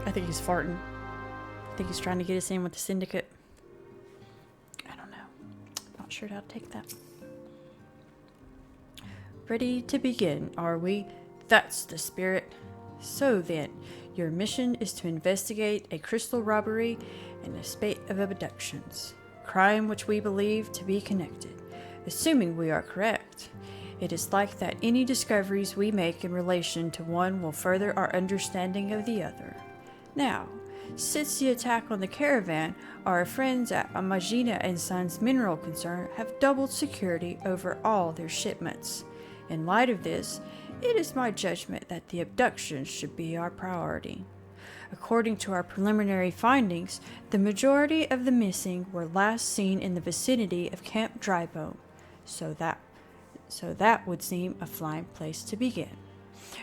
I think he's farting. I think he's trying to get us in with the syndicate. I don't know. Not sure how to take that. Ready to begin, are we? That's the spirit. So then, your mission is to investigate a crystal robbery and a spate of abductions. Crime which we believe to be connected. Assuming we are correct, it is like that any discoveries we make in relation to one will further our understanding of the other. Now, since the attack on the caravan, our friends at Amagina and Sons Mineral Concern have doubled security over all their shipments. In light of this, it is my judgment that the abductions should be our priority. According to our preliminary findings, the majority of the missing were last seen in the vicinity of Camp Drybone, so that would seem a fine place to begin.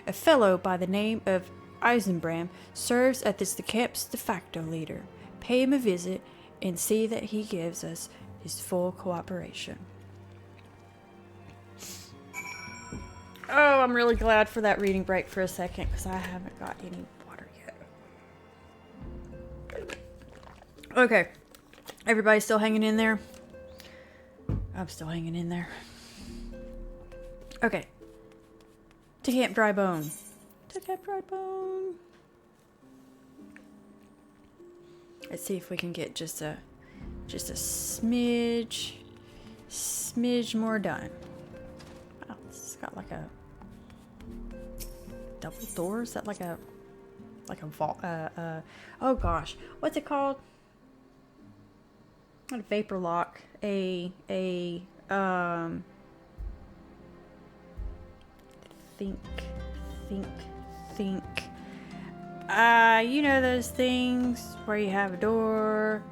A fellow by the name of Eisenbram serves as the camp's de facto leader. Pay him a visit and see that he gives us his full cooperation. Oh, I'm really glad for that reading break for a second because I haven't got any water yet. Okay. Everybody still hanging in there? I'm still hanging in there. Okay. To Camp Drybone. To Camp Drybone. Let's see if we can get just a smidge more done. Wow, this has got like a double door. Is that like a vault? Oh gosh, what's it called? Not a vapor lock. Think. You know those things where you have a door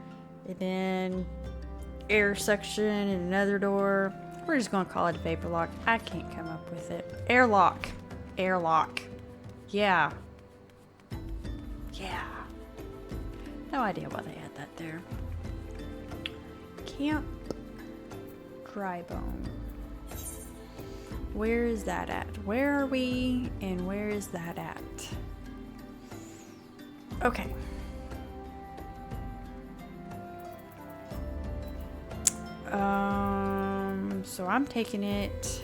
and then air suction and another door. We're just gonna call it a vapor lock. I can't come up with it. Airlock. Yeah. No idea why they had that there. Camp Drybone. Where is that at? Where are we and where is that at? Okay. So I'm taking it.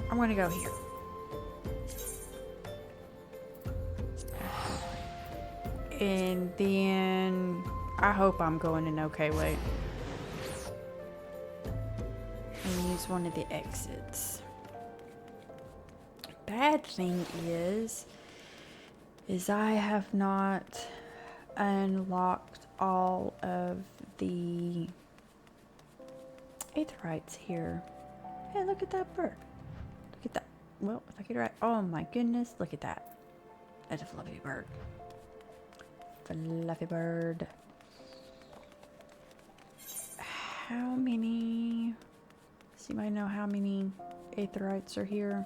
I'm gonna go here. And then I hope I'm going an okay way. And use one of the exits. Bad thing is I have not unlocked all of the aetherites here. Hey, look at that bird. Look at that. Well, if I get it right. Oh my goodness, look at that. That's a fluffy bird. Fluffy bird. How many? Does anybody know how many aetherites are here?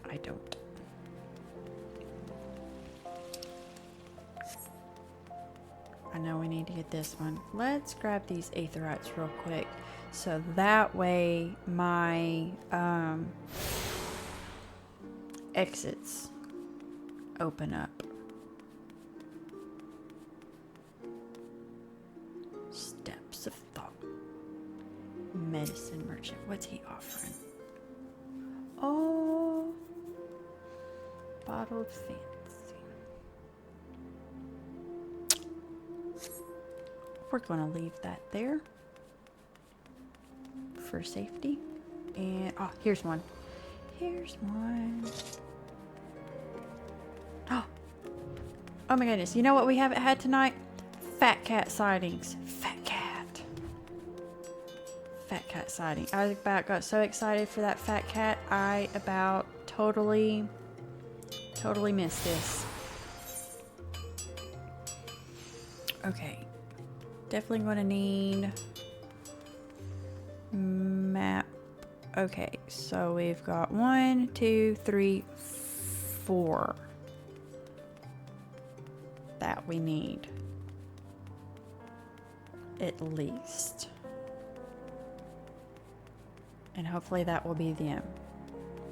I don't. I know we need to get this one. Let's grab these aetherites real quick. So that way my exits open up. Steps of thought. Medicine merchant. What's he offering? Oh, bottled fancy. We're gonna leave that there for safety. And oh, here's one. Here's one. Oh my goodness. You know what we haven't had tonight? Fat cat sightings. Fat cat. Fat cat sighting. I got so excited for that fat cat. I about totally missed this. Okay. Definitely going to need map. Okay, so we've got 1, 2, 3, 4 that we need. At least. And hopefully that will be them.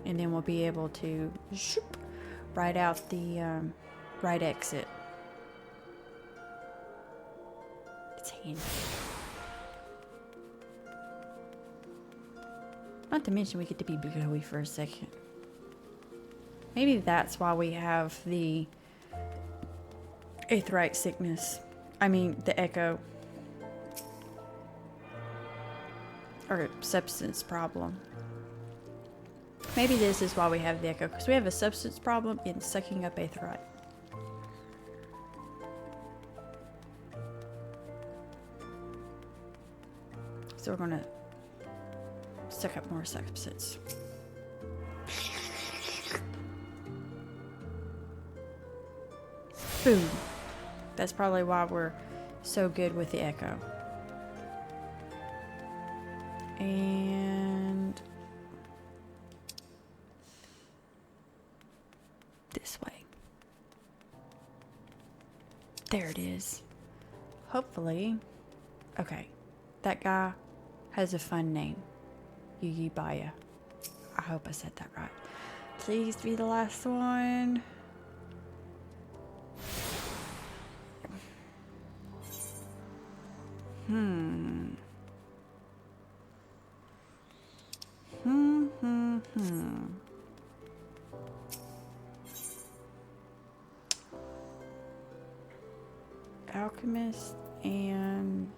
And then we'll be able to shoop, write out the right exit. It's handy. Not to mention we get to be glowy for a second. Maybe that's why we have the aetherite sickness. I mean, the echo. Or substance problem. Maybe this is why we have the echo, because we have a substance problem in sucking up aetherite. So we're gonna suck up more substance. Boom. That's probably why we're so good with the echo. And this way. There it is. Hopefully. Okay. That guy has a fun name. Yuyibaya. I hope I said that right. Please be the last one. Alchemist and...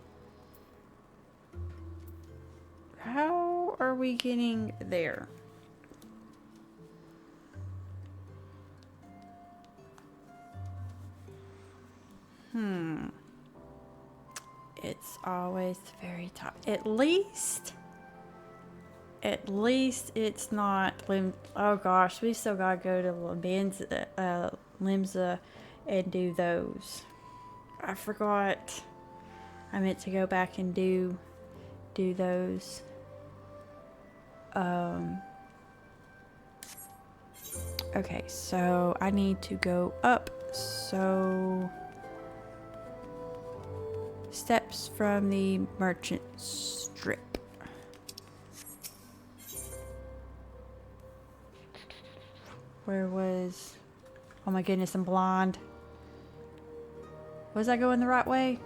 How are we getting there? It's always the very top. At least it's not oh gosh, we still gotta go to Limsa and do those. I forgot. I meant to go back and do those. Okay, so I need to go up. So steps from the merchant strip. Where was... Oh my goodness, I'm blind. Was I going the right way?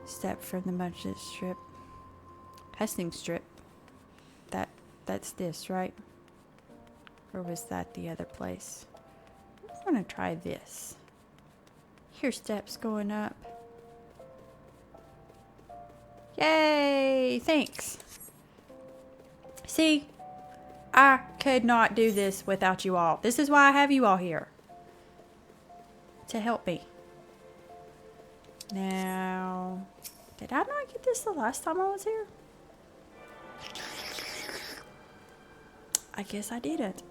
Step from the budget strip. Testing strip. That's this, right? Or was that the other place? I'm gonna try this. Here's steps going up. Yay! Thanks. See? I could not do this without you all. This is why I have you all here. To help me. Now, did I not get this the last time I was here? I guess I didn't.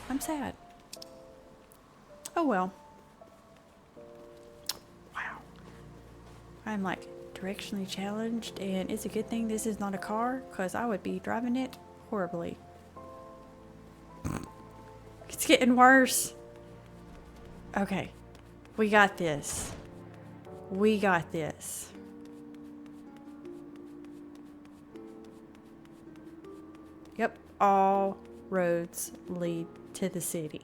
I'm sad. Oh well. Wow. I'm like directionally challenged, and it's a good thing this is not a car, because I would be driving it horribly. It's getting worse. Okay. We got this. We got this. Yep, all roads lead to the city.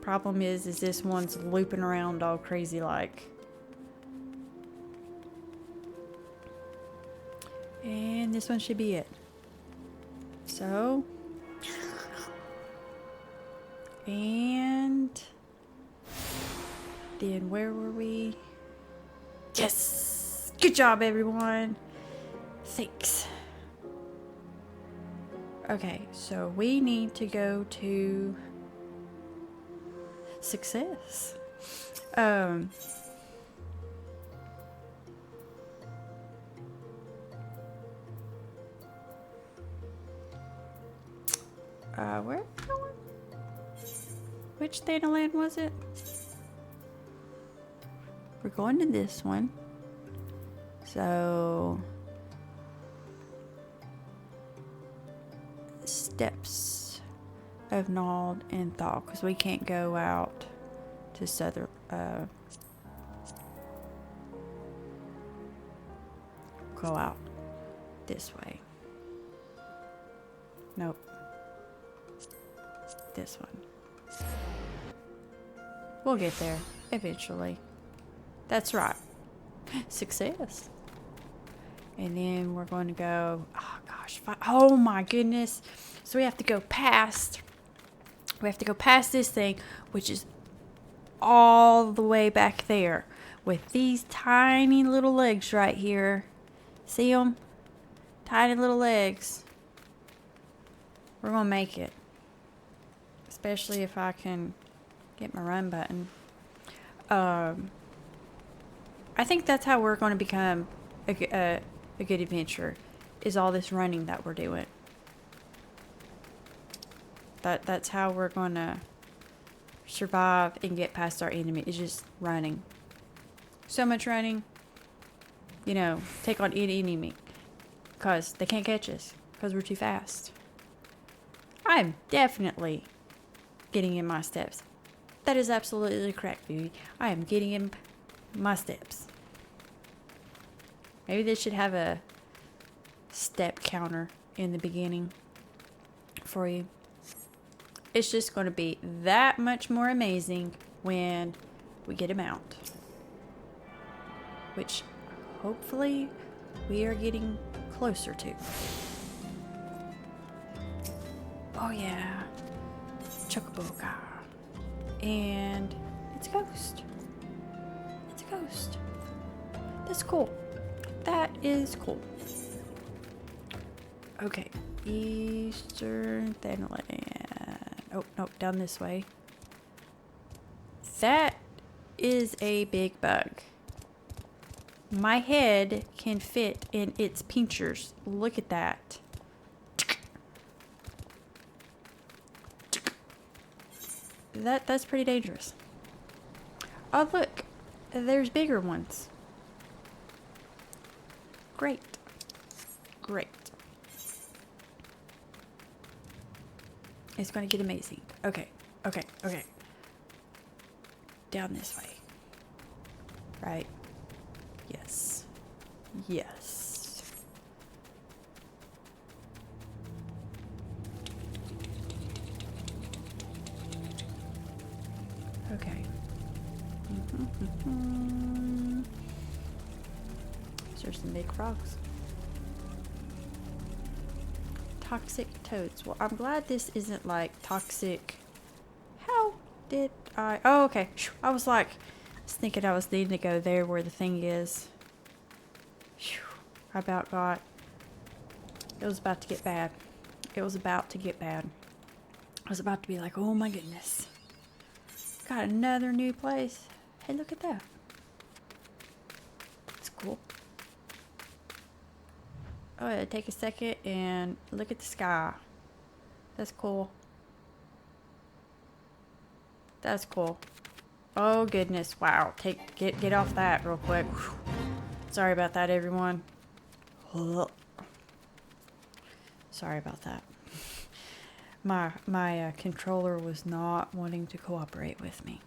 Problem is this one's looping around all crazy like. And this one should be it. So. And. Then where were we? Yes! Good job, everyone. Thanks. Okay, so we need to go to success. Where are we going? Which Theta land was it? We're going to this one. So steps of Nald and Thal, because we can't go out to southern go out this way. Nope. This one. We'll get there eventually. That's right. Success. And then we're going to go, oh gosh, oh my goodness. So we have to go past this thing, which is all the way back there with these tiny little legs right here. See them? Tiny little legs. We're going to make it. Especially if I can get my run button. I think that's how we're going to become a good adventurer, is all this running that we're doing. That's how we're going to survive and get past our enemy, is just running. So much running, you know, take on any enemy, because they can't catch us, because we're too fast. I'm definitely getting in my steps. That is absolutely correct, Beauty. I am getting in my steps. Maybe they should have a step counter in the beginning for you. It's just going to be that much more amazing when we get a mount. Which hopefully we are getting closer to. Oh yeah. Chocoboca. And it's a ghost. It's a ghost. That's cool. That is cool. Okay. Eastern Thanaland. Oh, nope. Down this way. That is a big bug. My head can fit in its pinchers. Look at that. That's pretty dangerous. Oh, look. There's bigger ones. Great. Great. It's going to get amazing. Okay. Okay. Okay. Down this way. Right. Yes. Yes. Okay. There's some big frogs. Toxic toads. Well, I'm glad this isn't like toxic. How did I? Oh, okay. I was thinking I was needing to go there where the thing is. I about got. It was about to get bad. It was about to get bad. I was about to be like, oh my goodness. Got another new place. Hey, look at that. It's cool. Oh, yeah, take a second and look at the sky. That's cool. That's cool. Oh goodness, wow. Get off that real quick. Whew. Sorry about that, everyone. Ugh. Sorry about that. My controller was not wanting to cooperate with me.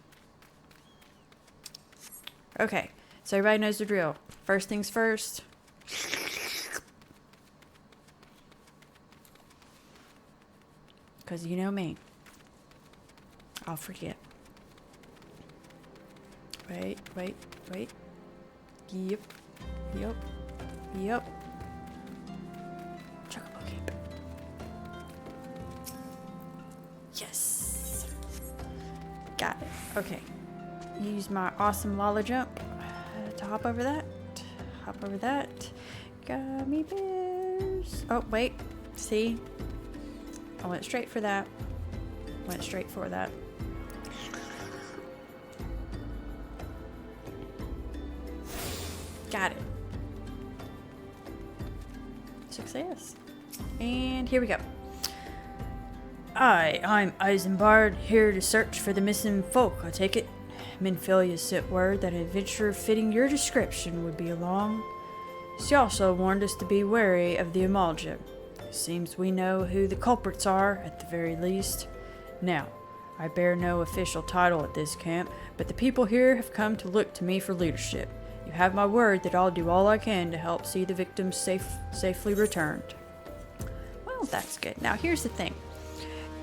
Okay, so everybody knows the drill. First things first. Because you know me. I'll forget. Wait. Yep. Chocobo cape. Yes. Got it. Okay. Use my awesome lala jump to hop over that. Gummy bears. Oh, wait. See? I went straight for that. Got it. Success. And here we go. I'm Eisenbard, here to search for the missing folk, I take it. Minfilia sent word that an adventurer fitting your description would be along. She also warned us to be wary of the Amalja. Seems we know who the culprits are, at the very least. Now, I bear no official title at this camp, but the people here have come to look to me for leadership. You have my word that I'll do all I can to help see the victims safely returned. Well, that's good. Now, here's the thing.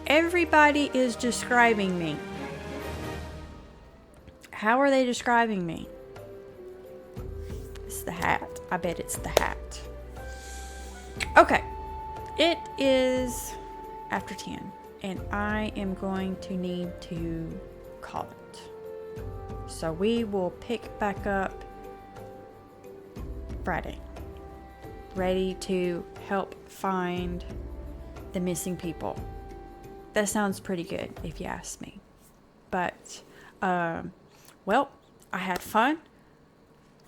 Everybody is describing me. How are they describing me? It's the hat. I bet it's the hat. Okay. It is after 10, and I am going to need to call it. So we will pick back up Friday. Ready to help find the missing people. That sounds pretty good, if you ask me. But, well, I had fun.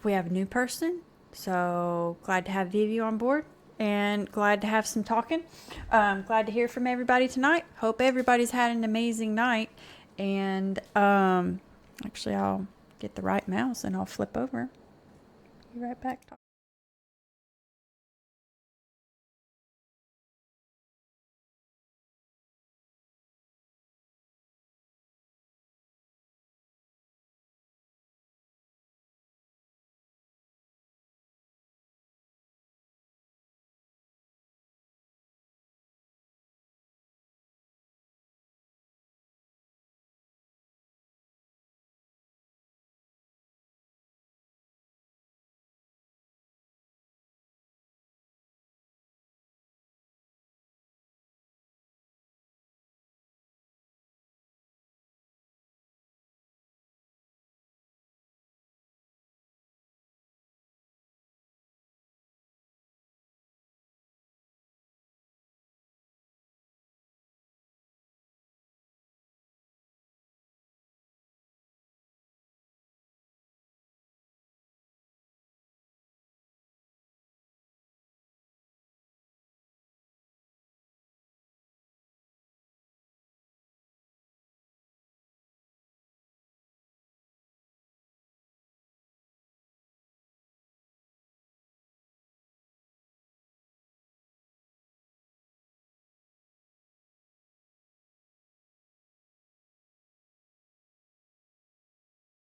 We have a new person, so glad to have Vivi on board. And glad to have some talking. Glad to hear from everybody tonight. Hope everybody's had an amazing night. And actually, I'll get the right mouse and I'll flip over. Be right back.